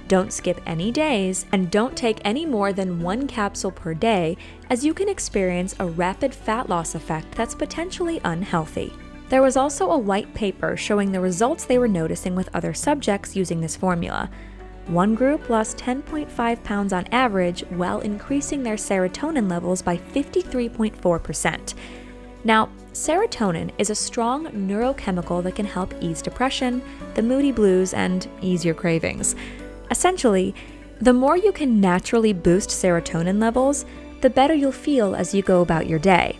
Don't skip any days, and don't take any more than 1 capsule per day, as you can experience a rapid fat loss effect that's potentially unhealthy." There was also a white paper showing the results they were noticing with other subjects using this formula. One group lost 10.5 pounds on average while increasing their serotonin levels by 53.4%. Now, serotonin is a strong neurochemical that can help ease depression, the moody blues, and ease your cravings. Essentially, the more you can naturally boost serotonin levels, the better you'll feel as you go about your day.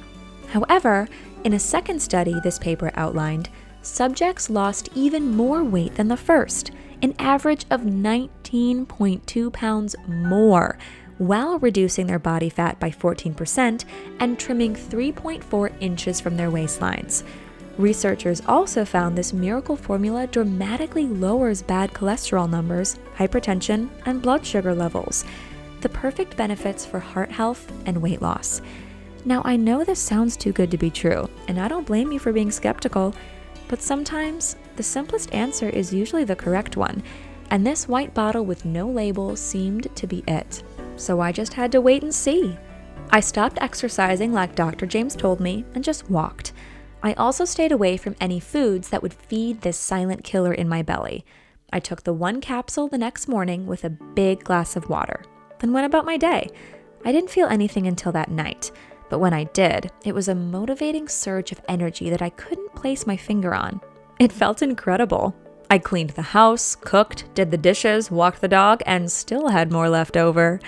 However, in a second study this paper outlined, subjects lost even more weight than the first, an average of 19.2 pounds more, while reducing their body fat by 14% and trimming 3.4 inches from their waistlines. Researchers also found this miracle formula dramatically lowers bad cholesterol numbers, hypertension, and blood sugar levels. The perfect benefits for heart health and weight loss. Now, I know this sounds too good to be true, and I don't blame you for being skeptical, but sometimes the simplest answer is usually the correct one, and this white bottle with no label seemed to be it. So I just had to wait and see. I stopped exercising like Dr. James told me and just walked. I also stayed away from any foods that would feed this silent killer in my belly. I took the one capsule the next morning with a big glass of water, then went about my day. I didn't feel anything until that night, but when I did, it was a motivating surge of energy that I couldn't place my finger on. It felt incredible. I cleaned the house, cooked, did the dishes, walked the dog, and still had more left over.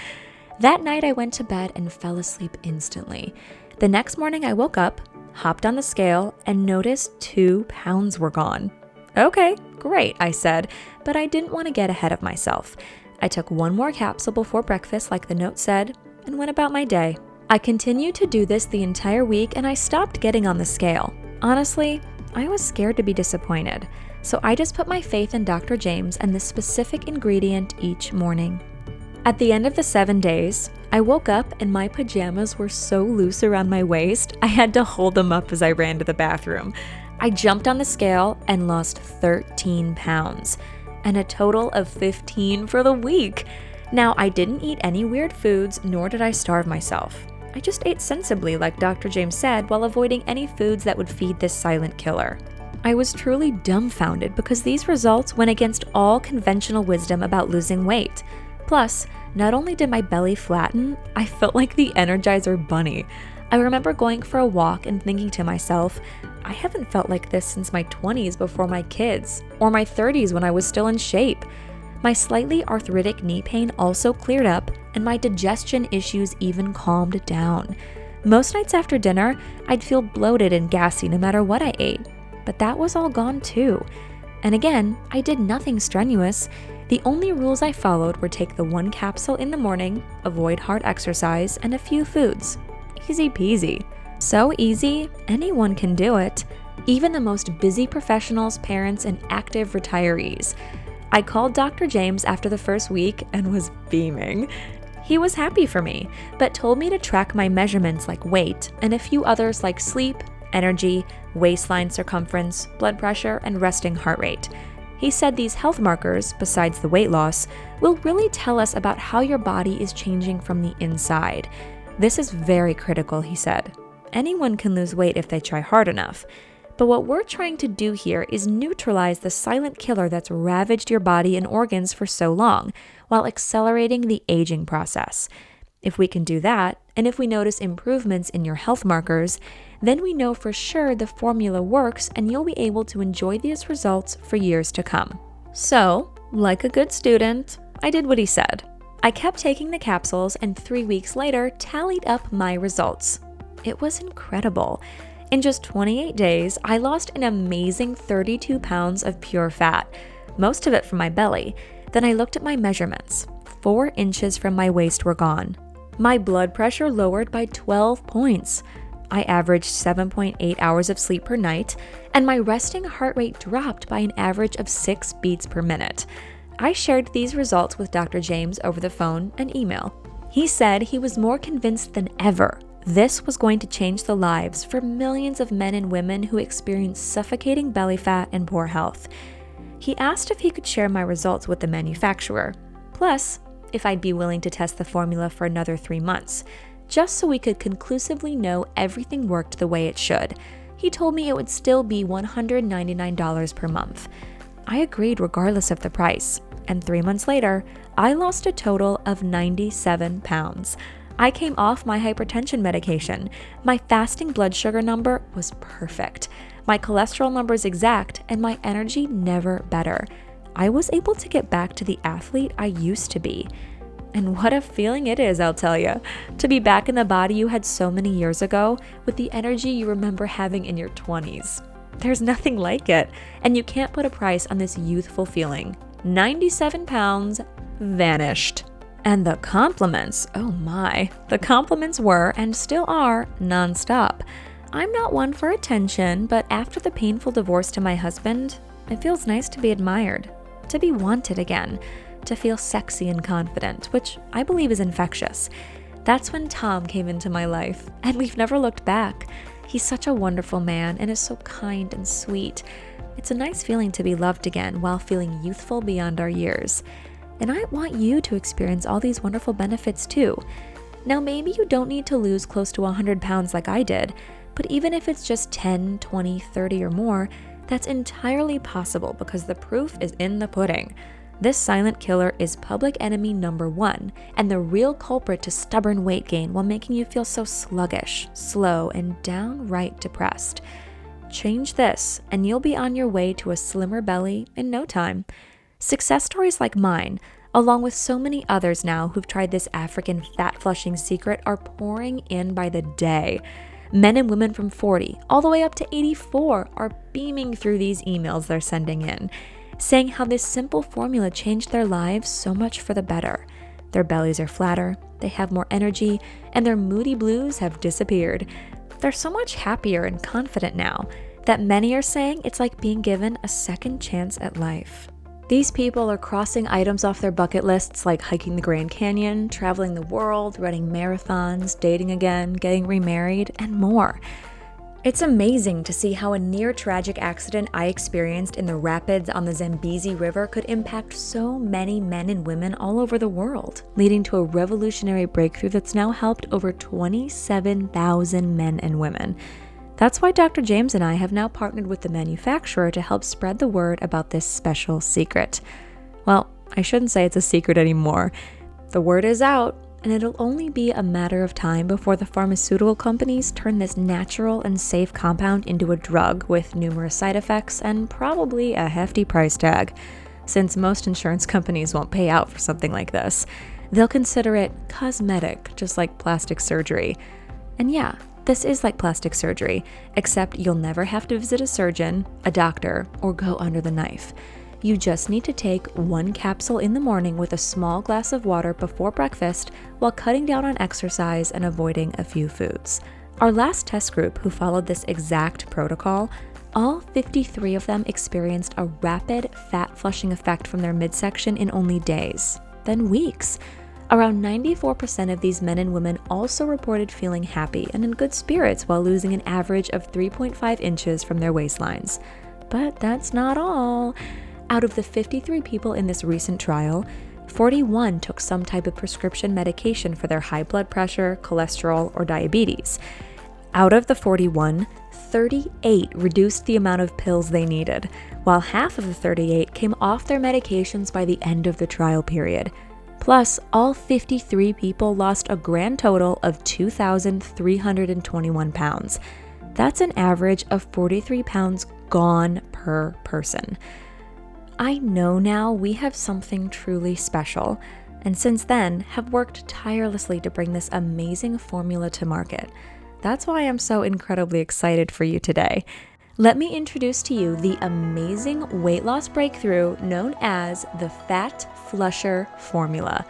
That night I went to bed and fell asleep instantly. The next morning I woke up, hopped on the scale, and noticed 2 pounds were gone. Okay, great, I said, but I didn't want to get ahead of myself. I took one more capsule before breakfast like the note said, and went about my day. I continued to do this the entire week and I stopped getting on the scale. Honestly, I was scared to be disappointed, so I just put my faith in Dr. James and this specific ingredient each morning. At the end of the 7 days, I woke up and my pajamas were so loose around my waist, I had to hold them up as I ran to the bathroom. I jumped on the scale and lost 13 pounds, and a total of 15 for the week. Now, I didn't eat any weird foods, nor did I starve myself. I just ate sensibly, like Dr. James said, while avoiding any foods that would feed this silent killer. I was truly dumbfounded because these results went against all conventional wisdom about losing weight. Plus, not only did my belly flatten, I felt like the Energizer Bunny. I remember going for a walk and thinking to myself, I haven't felt like this since my 20s before my kids, or my 30s when I was still in shape. My slightly arthritic knee pain also cleared up, and my digestion issues even calmed down. Most nights after dinner, I'd feel bloated and gassy no matter what I ate, but that was all gone too. And again, I did nothing strenuous. The only rules I followed were take the one capsule in the morning, avoid hard exercise, and a few foods. Easy peasy. So easy, anyone can do it. Even the most busy professionals, parents, and active retirees. I called Dr. James after the first week and was beaming. He was happy for me, but told me to track my measurements like weight and a few others like sleep, energy, waistline circumference, blood pressure, and resting heart rate. He said these health markers, besides the weight loss, will really tell us about how your body is changing from the inside. This is very critical, he said. Anyone can lose weight if they try hard enough. But what we're trying to do here is neutralize the silent killer that's ravaged your body and organs for so long, while accelerating the aging process. If we can do that, and if we notice improvements in your health markers, then we know for sure the formula works and you'll be able to enjoy these results for years to come. So, like a good student, I did what he said. I kept taking the capsules and 3 weeks later tallied up my results. It was incredible. In just 28 days, I lost an amazing 32 pounds of pure fat, most of it from my belly. Then I looked at my measurements. 4 inches from my waist were gone. My blood pressure lowered by 12 points. I averaged 7.8 hours of sleep per night, and my resting heart rate dropped by an average of 6 beats per minute. I shared these results with Dr. James over the phone and email. He said he was more convinced than ever this was going to change the lives for millions of men and women who experience suffocating belly fat and poor health. He asked if he could share my results with the manufacturer, plus if I'd be willing to test the formula for another 3 months, just so we could conclusively know everything worked the way it should. He told me it would still be $199 per month. I agreed regardless of the price, and 3 months later, I lost a total of 97 pounds. I came off my hypertension medication. My fasting blood sugar number was perfect. My cholesterol numbers exact, and my energy never better. I was able to get back to the athlete I used to be. And what a feeling it is, I'll tell you, to be back in the body you had so many years ago with the energy you remember having in your 20s. There's nothing like it, and you can't put a price on this youthful feeling. 97 pounds vanished. And the compliments, oh my, the compliments were and still are nonstop. I'm not one for attention, but after the painful divorce to my husband, it feels nice to be admired, to be wanted again, to feel sexy and confident, which I believe is infectious. That's when Tom came into my life, and we've never looked back. He's such a wonderful man and is so kind and sweet. It's a nice feeling to be loved again while feeling youthful beyond our years. And I want you to experience all these wonderful benefits too. Now, maybe you don't need to lose close to 100 pounds like I did, but even if it's just 10, 20, 30 or more, that's entirely possible because the proof is in the pudding. This silent killer is public enemy number 1 and the real culprit to stubborn weight gain while making you feel so sluggish, slow, and downright depressed. Change this, and you'll be on your way to a slimmer belly in no time. Success stories like mine, along with so many others now who've tried this African fat-flushing secret, are pouring in by the day. Men and women from 40 all the way up to 84 are beaming through these emails they're sending in, saying how this simple formula changed their lives so much for the better. Their bellies are flatter, they have more energy, and their moody blues have disappeared. They're so much happier and confident now that many are saying it's like being given a second chance at life. These people are crossing items off their bucket lists like hiking the Grand Canyon, traveling the world, running marathons, dating again, getting remarried, and more. It's amazing to see how a near-tragic accident I experienced in the rapids on the Zambezi River could impact so many men and women all over the world, leading to a revolutionary breakthrough that's now helped over 27,000 men and women. That's why Dr. James and I have now partnered with the manufacturer to help spread the word about this special secret. Well, I shouldn't say it's a secret anymore. The word is out, and it'll only be a matter of time before the pharmaceutical companies turn this natural and safe compound into a drug with numerous side effects and probably a hefty price tag. Since most insurance companies won't pay out for something like this, they'll consider it cosmetic, just like plastic surgery. And yeah, this is like plastic surgery, except you'll never have to visit a surgeon, a doctor, or go under the knife. You just need to take 1 capsule in the morning with a small glass of water before breakfast while cutting down on exercise and avoiding a few foods. Our last test group who followed this exact protocol, all 53 of them experienced a rapid fat flushing effect from their midsection in only days, then weeks. Around 94% of these men and women also reported feeling happy and in good spirits while losing an average of 3.5 inches from their waistlines. But that's not all. Out of the 53 people in this recent trial, 41 took some type of prescription medication for their high blood pressure, cholesterol, or diabetes. Out of the 41, 38 reduced the amount of pills they needed, while half of the 38 came off their medications by the end of the trial period. Plus, all 53 people lost a grand total of 2,321 pounds. That's an average of 43 pounds gone per person. I know now we have something truly special, and since then have worked tirelessly to bring this amazing formula to market. That's why I'm so incredibly excited for you today. Let me introduce to you the amazing weight loss breakthrough known as the Fat Flusher Formula.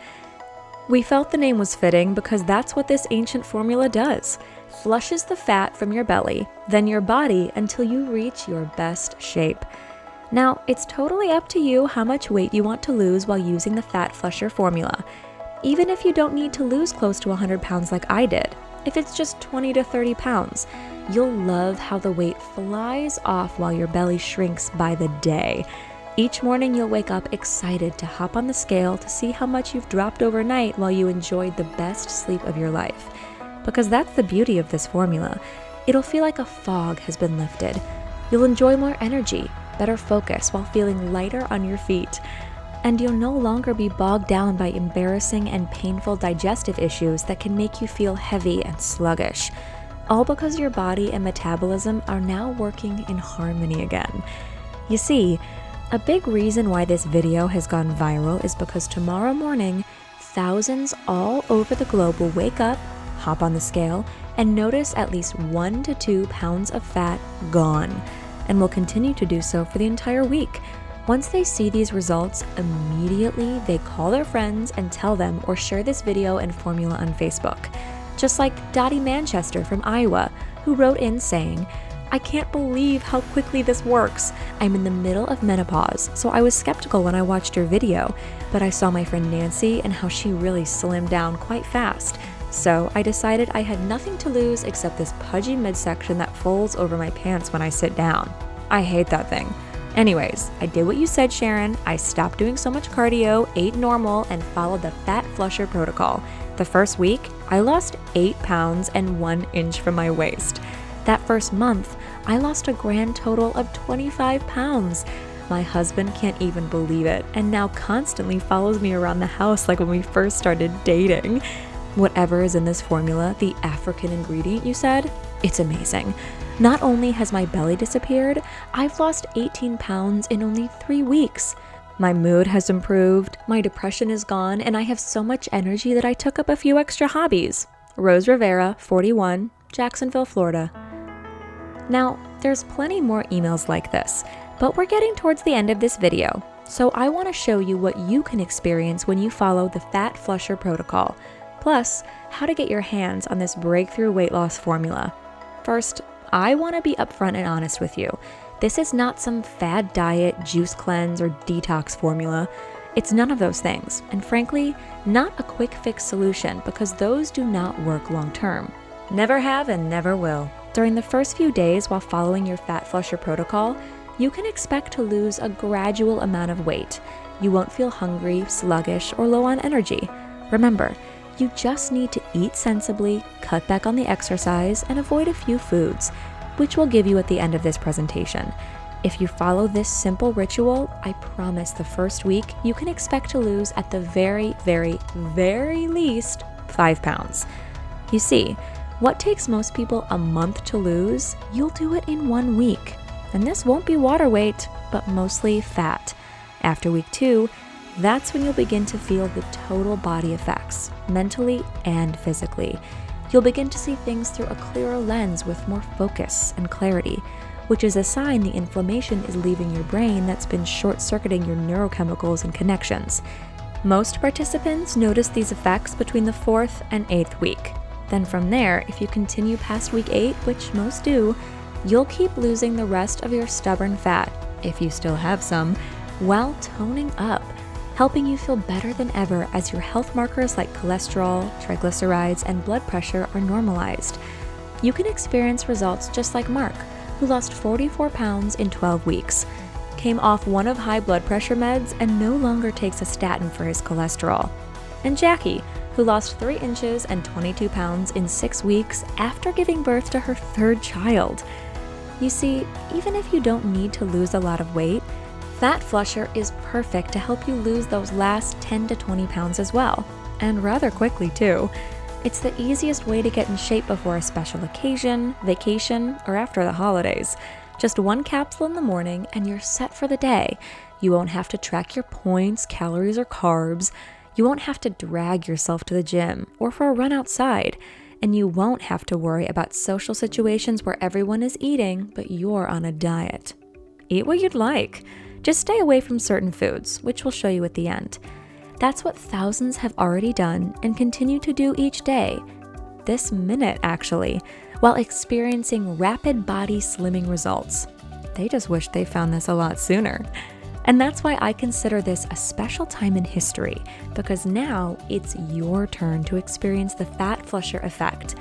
We felt the name was fitting because that's what this ancient formula does. Flushes the fat from your belly, then your body until you reach your best shape. Now, it's totally up to you how much weight you want to lose while using the Fat Flusher formula. Even if you don't need to lose close to 100 pounds like I did, if it's just 20 to 30 pounds, you'll love how the weight flies off while your belly shrinks by the day. Each morning you'll wake up excited to hop on the scale to see how much you've dropped overnight while you enjoyed the best sleep of your life. Because that's the beauty of this formula. It'll feel like a fog has been lifted. You'll enjoy more energy, better focus while feeling lighter on your feet. And you'll no longer be bogged down by embarrassing and painful digestive issues that can make you feel heavy and sluggish. All because your body and metabolism are now working in harmony again. You see, a big reason why this video has gone viral is because tomorrow morning, thousands all over the globe will wake up, hop on the scale, and notice at least 1 to 2 pounds of fat gone, and will continue to do so for the entire week. Once they see these results, immediately they call their friends and tell them or share this video and formula on Facebook. Just like Dottie Manchester from Iowa, who wrote in saying, "I can't believe how quickly this works. I'm in the middle of menopause, so I was skeptical when I watched your video, but I saw my friend Nancy and how she really slimmed down quite fast. So I decided I had nothing to lose except this pudgy midsection that folds over my pants when I sit down. I hate that thing. Anyways, I did what you said, Sharon. I stopped doing so much cardio, ate normal, and followed the fat flusher protocol. The first week, I lost 8 pounds and 1 inch from my waist. That first month, I lost a grand total of 25 pounds. My husband can't even believe it and now constantly follows me around the house like when we first started dating. Whatever is in this formula, the African ingredient you said, it's amazing. Not only has my belly disappeared, I've lost 18 pounds in only 3 weeks. My mood has improved, my depression is gone, and I have so much energy that I took up a few extra hobbies. Rose Rivera, 41, Jacksonville, Florida." Now, there's plenty more emails like this, but we're getting towards the end of this video, so I want to show you what you can experience when you follow the Fat Flusher protocol, plus how to get your hands on this breakthrough weight loss formula. First, I want to be upfront and honest with you. This is not some fad diet, juice cleanse, or detox formula. It's none of those things, and frankly, not a quick fix solution because those do not work long term. Never have and never will. During the first few days while following your Fat Flusher protocol, you can expect to lose a gradual amount of weight. You won't feel hungry, sluggish, or low on energy. Remember, you just need to eat sensibly, cut back on the exercise, and avoid a few foods, which we'll give you at the end of this presentation. If you follow this simple ritual, I promise the first week you can expect to lose at the very, very, very least 5 pounds. You see, what takes most people a month to lose, you'll do it in 1 week. And this won't be water weight, but mostly fat. After week 2, that's when you'll begin to feel the total body effects, mentally and physically. You'll begin to see things through a clearer lens with more focus and clarity, which is a sign the inflammation is leaving your brain that's been short-circuiting your neurochemicals and connections. Most participants notice these effects between the 4th and 8th week. Then from there, if you continue past week 8, which most do, you'll keep losing the rest of your stubborn fat, if you still have some, while toning up, helping you feel better than ever as your health markers like cholesterol, triglycerides, and blood pressure are normalized. You can experience results just like Mark, who lost 44 pounds in 12 weeks, came off one of high blood pressure meds, and no longer takes a statin for his cholesterol. And Jackie, who lost 3 inches and 22 pounds in 6 weeks after giving birth to her 3rd child. You see, even if you don't need to lose a lot of weight, Fat Flusher is perfect to help you lose those last 10 to 20 pounds as well, and rather quickly too. It's the easiest way to get in shape before a special occasion, vacation, or after the holidays. Just 1 capsule in the morning and you're set for the day. You won't have to track your points, calories, or carbs. You won't have to drag yourself to the gym or for a run outside. And you won't have to worry about social situations where everyone is eating, but you're on a diet. Eat what you'd like. Just stay away from certain foods, which we'll show you at the end. That's what thousands have already done and continue to do each day, this minute actually, while experiencing rapid body slimming results. They just wish they found this a lot sooner. And that's why I consider this a special time in history, because now it's your turn to experience the Fat Flusher effect.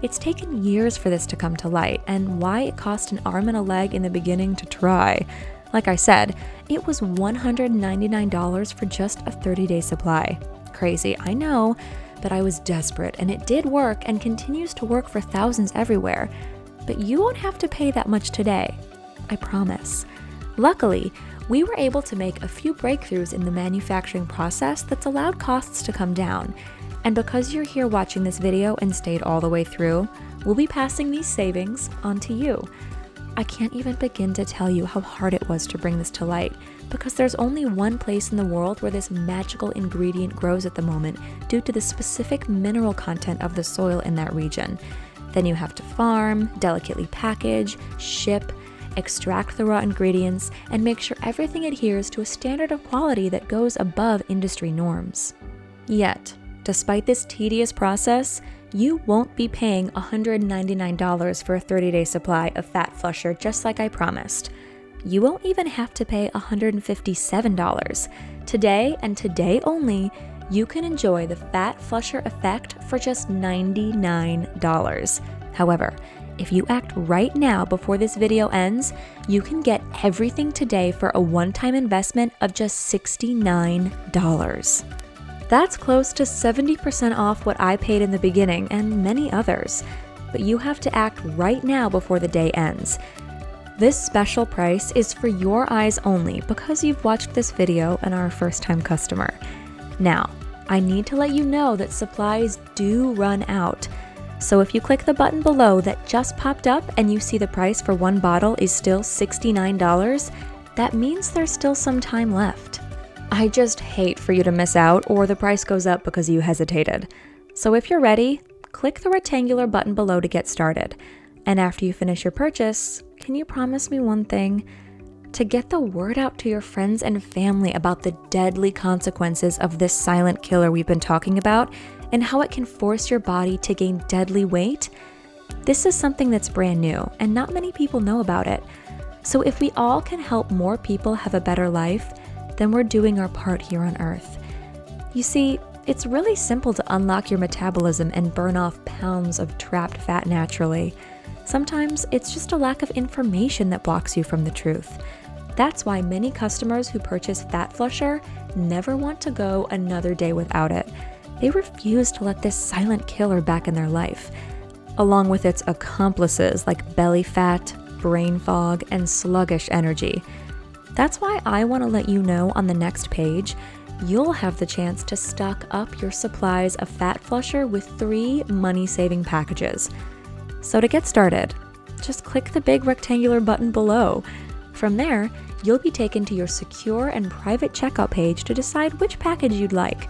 It's taken years for this to come to light, and why it cost an arm and a leg in the beginning to try. Like I said, it was $199 for just a 30-day supply. Crazy, I know, but I was desperate, and it did work and continues to work for thousands everywhere. But you won't have to pay that much today, I promise. Luckily, we were able to make a few breakthroughs in the manufacturing process that's allowed costs to come down. And because you're here watching this video and stayed all the way through, we'll be passing these savings on to you. I can't even begin to tell you how hard it was to bring this to light, because there's only one place in the world where this magical ingredient grows at the moment due to the specific mineral content of the soil in that region. Then you have to farm, delicately package, ship, extract the raw ingredients, and make sure everything adheres to a standard of quality that goes above industry norms. Yet, despite this tedious process, you won't be paying $199 for a 30-day supply of Fat Flusher just like I promised. You won't even have to pay $157. Today and today only, you can enjoy the Fat Flusher effect for just $99. However, if you act right now before this video ends, you can get everything today for a one-time investment of just $69. That's close to 70% off what I paid in the beginning and many others. But you have to act right now before the day ends. This special price is for your eyes only because you've watched this video and are a first-time customer. Now, I need to let you know that supplies do run out. So if you click the button below that just popped up and you see the price for one bottle is still $69, that means there's still some time left. I just hate for you to miss out or the price goes up because you hesitated. So if you're ready, click the rectangular button below to get started. And after you finish your purchase, can you promise me one thing? To get the word out to your friends and family about the deadly consequences of this silent killer we've been talking about and how it can force your body to gain deadly weight. This is something that's brand new and not many people know about it. So if we all can help more people have a better life, then we're doing our part here on Earth. You see, it's really simple to unlock your metabolism and burn off pounds of trapped fat naturally. Sometimes it's just a lack of information that blocks you from the truth. That's why many customers who purchase Fat Flusher never want to go another day without it. They refuse to let this silent killer back in their life, along with its accomplices like belly fat, brain fog, and sluggish energy. That's why I want to let you know on the next page, you'll have the chance to stock up your supplies of Fat Flusher with 3 money-saving packages. So to get started, just click the big rectangular button below. From there, you'll be taken to your secure and private checkout page to decide which package you'd like.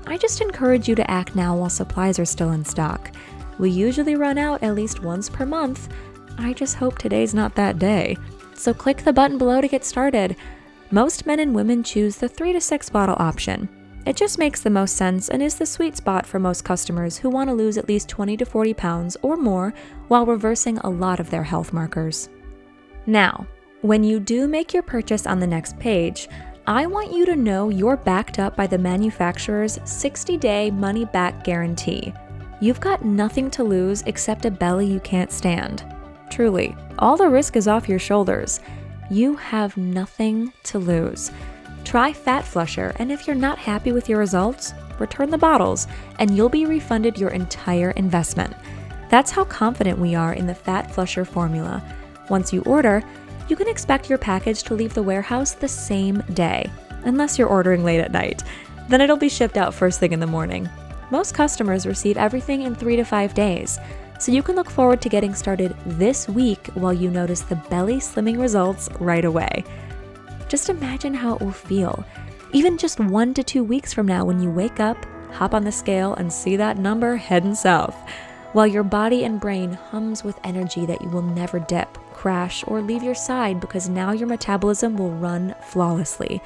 I just encourage you to act now while supplies are still in stock. We usually run out at least once per month. I just hope today's not that day. So click the button below to get started. Most men and women choose the 3 to 6 bottle option. It just makes the most sense and is the sweet spot for most customers who want to lose at least 20 to 40 pounds or more while reversing a lot of their health markers. Now, when you do make your purchase on the next page, I want you to know you're backed up by the manufacturer's 60-day money-back guarantee. You've got nothing to lose except a belly you can't stand. Truly, all the risk is off your shoulders. You have nothing to lose. Try Fat Flusher, and if you're not happy with your results, return the bottles, and you'll be refunded your entire investment. That's how confident we are in the Fat Flusher formula. Once you order, you can expect your package to leave the warehouse the same day, unless you're ordering late at night. Then it'll be shipped out first thing in the morning. Most customers receive everything in 3 to 5 days, so you can look forward to getting started this week while you notice the belly slimming results right away. Just imagine how it will feel, even just 1 to 2 weeks from now when you wake up, hop on the scale, and see that number heading south, while your body and brain hums with energy that you will never dip, crash, or leave your side because now your metabolism will run flawlessly,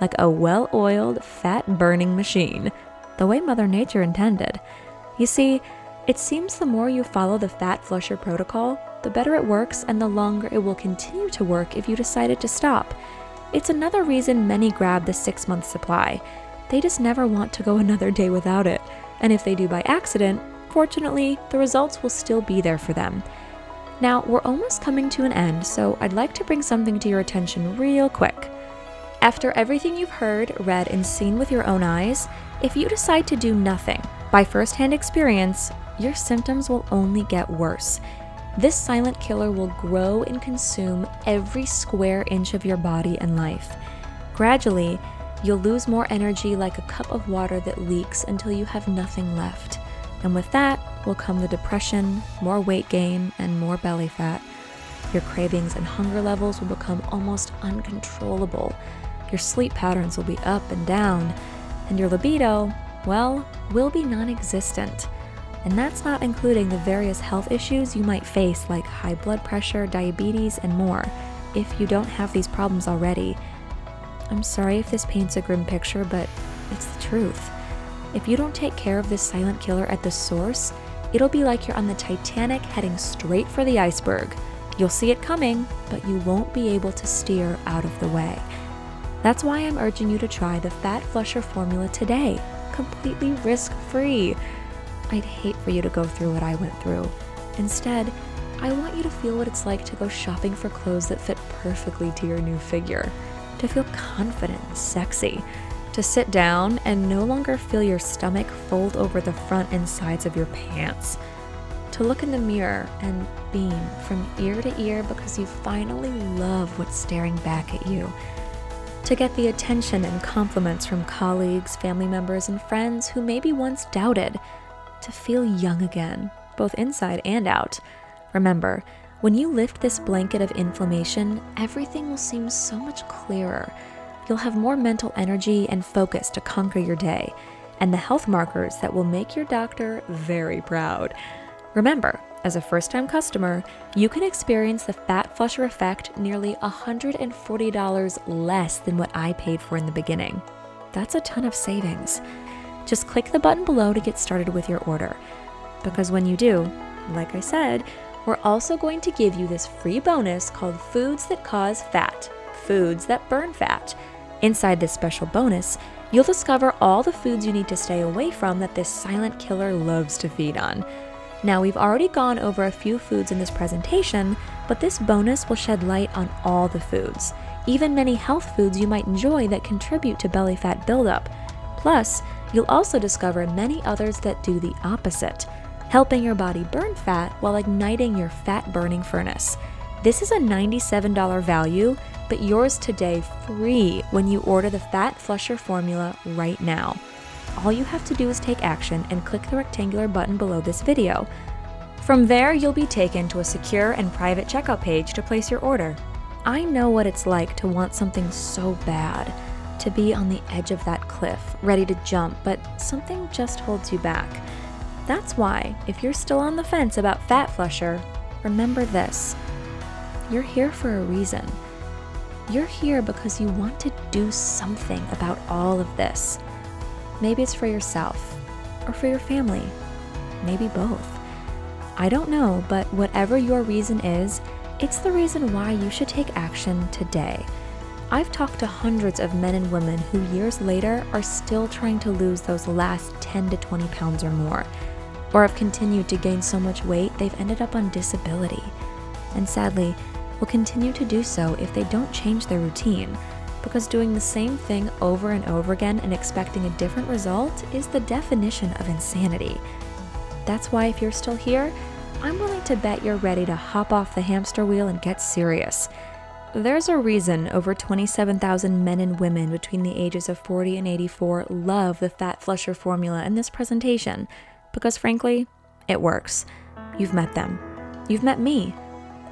like a well-oiled, fat-burning machine, the way Mother Nature intended. You see, it seems the more you follow the Fat Flusher protocol, the better it works and the longer it will continue to work if you decided to stop. It's another reason many grab the 6-month supply. They just never want to go another day without it, and if they do by accident, fortunately, the results will still be there for them. Now, we're almost coming to an end, so I'd like to bring something to your attention real quick. After everything you've heard, read, and seen with your own eyes, if you decide to do nothing, by first-hand experience, your symptoms will only get worse. This silent killer will grow and consume every square inch of your body and life. Gradually, you'll lose more energy like a cup of water that leaks until you have nothing left. And with that will come the depression, more weight gain, and more belly fat. Your cravings and hunger levels will become almost uncontrollable. Your sleep patterns will be up and down, and your libido, well, will be non-existent. And that's not including the various health issues you might face like high blood pressure, diabetes, and more, if you don't have these problems already. I'm sorry if this paints a grim picture, but it's the truth. If you don't take care of this silent killer at the source, it'll be like you're on the Titanic heading straight for the iceberg. You'll see it coming, but you won't be able to steer out of the way. That's why I'm urging you to try the Fat Flusher formula today, completely risk-free. I'd hate for you to go through what I went through. Instead, I want you to feel what it's like to go shopping for clothes that fit perfectly to your new figure, to feel confident and sexy, to sit down and no longer feel your stomach fold over the front and sides of your pants, to look in the mirror and beam from ear to ear because you finally love what's staring back at you, to get the attention and compliments from colleagues, family members, and friends who maybe once doubted, to feel young again, both inside and out. Remember, when you lift this blanket of inflammation, everything will seem so much clearer. You'll have more mental energy and focus to conquer your day, and the health markers that will make your doctor very proud. Remember, as a first-time customer, you can experience the Fat Flusher effect nearly $140 less than what I paid for in the beginning. That's a ton of savings. Just click the button below to get started with your order. Because when you do, like I said, we're also going to give you this free bonus called Foods That Cause Fat, Foods That Burn Fat. Inside this special bonus, you'll discover all the foods you need to stay away from that this silent killer loves to feed on. Now, we've already gone over a few foods in this presentation, but this bonus will shed light on all the foods, even many health foods you might enjoy that contribute to belly fat buildup. Plus, you'll also discover many others that do the opposite, helping your body burn fat while igniting your fat-burning furnace. This is a $97 value, but yours today free when you order the Fat Flusher formula right now. All you have to do is take action and click the rectangular button below this video. From there, you'll be taken to a secure and private checkout page to place your order. I know what it's like to want something so bad, to be on the edge of that cliff, ready to jump, but something just holds you back. That's why, if you're still on the fence about Fat Flusher, remember this. You're here for a reason. You're here because you want to do something about all of this. Maybe it's for yourself, or for your family, maybe both. I don't know, but whatever your reason is, it's the reason why you should take action today. I've talked to hundreds of men and women who years later are still trying to lose those last 10 to 20 pounds or more, or have continued to gain so much weight they've ended up on disability, and sadly, will continue to do so if they don't change their routine, because doing the same thing over and over again and expecting a different result is the definition of insanity. That's why if you're still here, I'm willing to bet you're ready to hop off the hamster wheel and get serious. There's a reason over 27,000 men and women between the ages of 40 and 84 love the Fat Flusher formula in this presentation, because frankly, it works. You've met them. You've met me.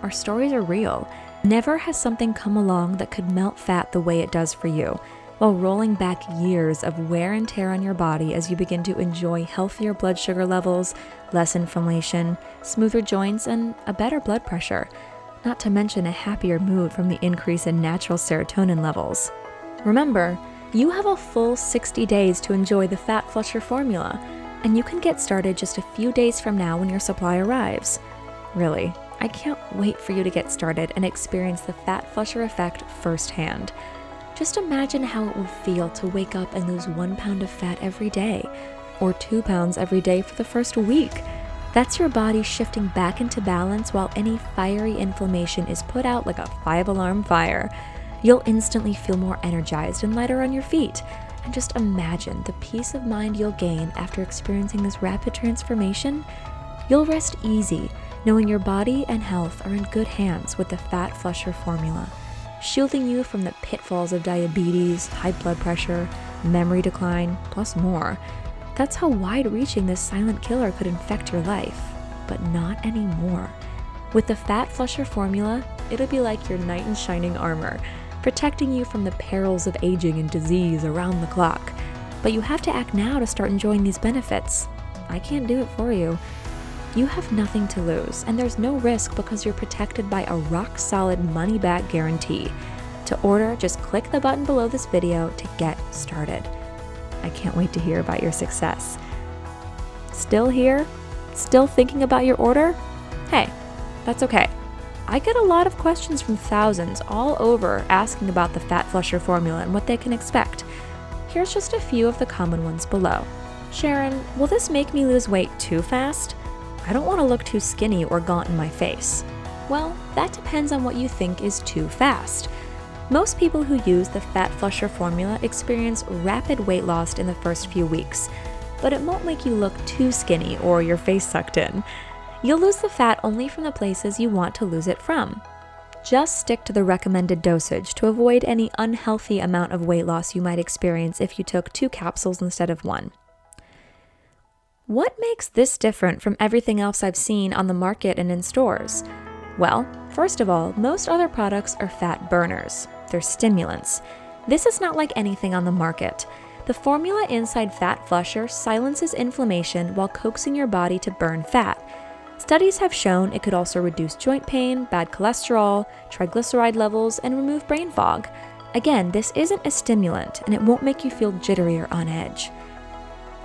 Our stories are real. Never has something come along that could melt fat the way it does for you, while rolling back years of wear and tear on your body as you begin to enjoy healthier blood sugar levels, less inflammation, smoother joints, and a better blood pressure, not to mention a happier mood from the increase in natural serotonin levels. Remember, you have a full 60 days to enjoy the Fat Flusher formula, and you can get started just a few days from now when your supply arrives. Really, I can't wait for you to get started and experience the Fat Flusher effect firsthand. Just imagine how it will feel to wake up and lose 1 pound of fat every day, or 2 pounds every day for the first week. That's your body shifting back into balance while any fiery inflammation is put out like a 5-alarm fire. You'll instantly feel more energized and lighter on your feet. And just imagine the peace of mind you'll gain after experiencing this rapid transformation. You'll rest easy, knowing your body and health are in good hands with the Fat Flusher formula, shielding you from the pitfalls of diabetes, high blood pressure, memory decline, plus more. That's how wide-reaching this silent killer could infect your life, but not anymore. With the Fat Flusher formula, it'll be like your knight in shining armor, protecting you from the perils of aging and disease around the clock. But you have to act now to start enjoying these benefits. I can't do it for you. You have nothing to lose, and there's no risk because you're protected by a rock-solid money-back guarantee. To order, just click the button below this video to get started. I can't wait to hear about your success. Still here? Still thinking about your order? Hey, that's okay. I get a lot of questions from thousands all over asking about the Fat Flusher formula and what they can expect. Here's just a few of the common ones below. Sharon, will this make me lose weight too fast? I don't want to look too skinny or gaunt in my face. Well, that depends on what you think is too fast. Most people who use the Fat Flusher formula experience rapid weight loss in the first few weeks, but it won't make you look too skinny or your face sucked in. You'll lose the fat only from the places you want to lose it from. Just stick to the recommended dosage to avoid any unhealthy amount of weight loss you might experience if you took 2 capsules instead of 1. What makes this different from everything else I've seen on the market and in stores? Well, first of all, most other products are fat burners. They're stimulants. This is not like anything on the market. The formula inside Fat Flusher silences inflammation while coaxing your body to burn fat. Studies have shown it could also reduce joint pain, bad cholesterol, triglyceride levels, and remove brain fog. Again, this isn't a stimulant, and it won't make you feel jittery or on edge.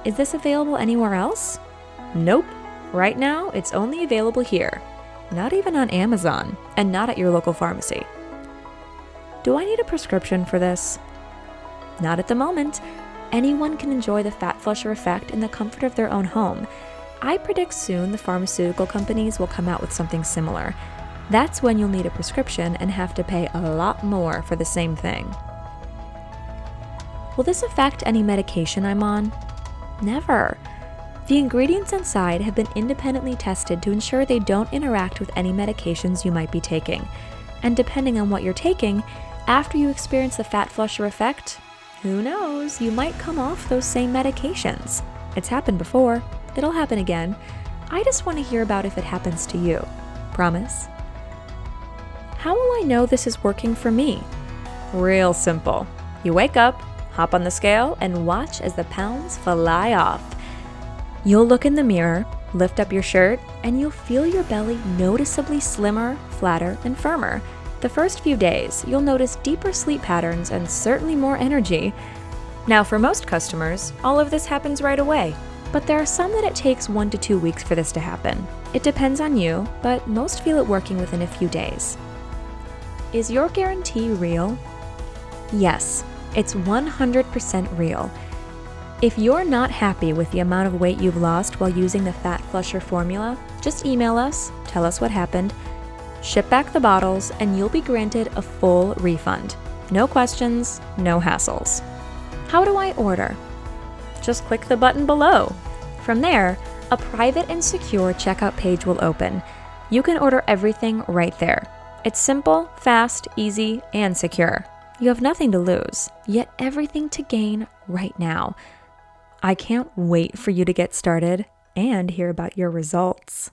Is this available anywhere else? Nope. Right now, it's only available here. Not even on Amazon, and not at your local pharmacy. Do I need a prescription for this? Not at the moment. Anyone can enjoy the Fat Flusher effect in the comfort of their own home. I predict soon the pharmaceutical companies will come out with something similar. That's when you'll need a prescription and have to pay a lot more for the same thing. Will this affect any medication I'm on? Never. The ingredients inside have been independently tested to ensure they don't interact with any medications you might be taking. And depending on what you're taking, after you experience the Fat Flusher effect, who knows, you might come off those same medications. It's happened before. It'll happen again. I just want to hear about if it happens to you. Promise? How will I know this is working for me? Real simple. You wake up, hop on the scale, and watch as the pounds fly off. You'll look in the mirror, lift up your shirt, and you'll feel your belly noticeably slimmer, flatter, and firmer. The first few days, you'll notice deeper sleep patterns and certainly more energy. Now, for most customers, all of this happens right away. But there are some that it takes 1 to 2 weeks for this to happen. It depends on you, but most feel it working within a few days. Is your guarantee real? Yes, it's 100% real. If you're not happy with the amount of weight you've lost while using the Fat Flusher formula, just email us, tell us what happened, ship back the bottles, and you'll be granted a full refund. No questions, no hassles. How do I order? Just click the button below. From there, a private and secure checkout page will open. You can order everything right there. It's simple, fast, easy, and secure. You have nothing to lose, yet everything to gain right now. I can't wait for you to get started and hear about your results.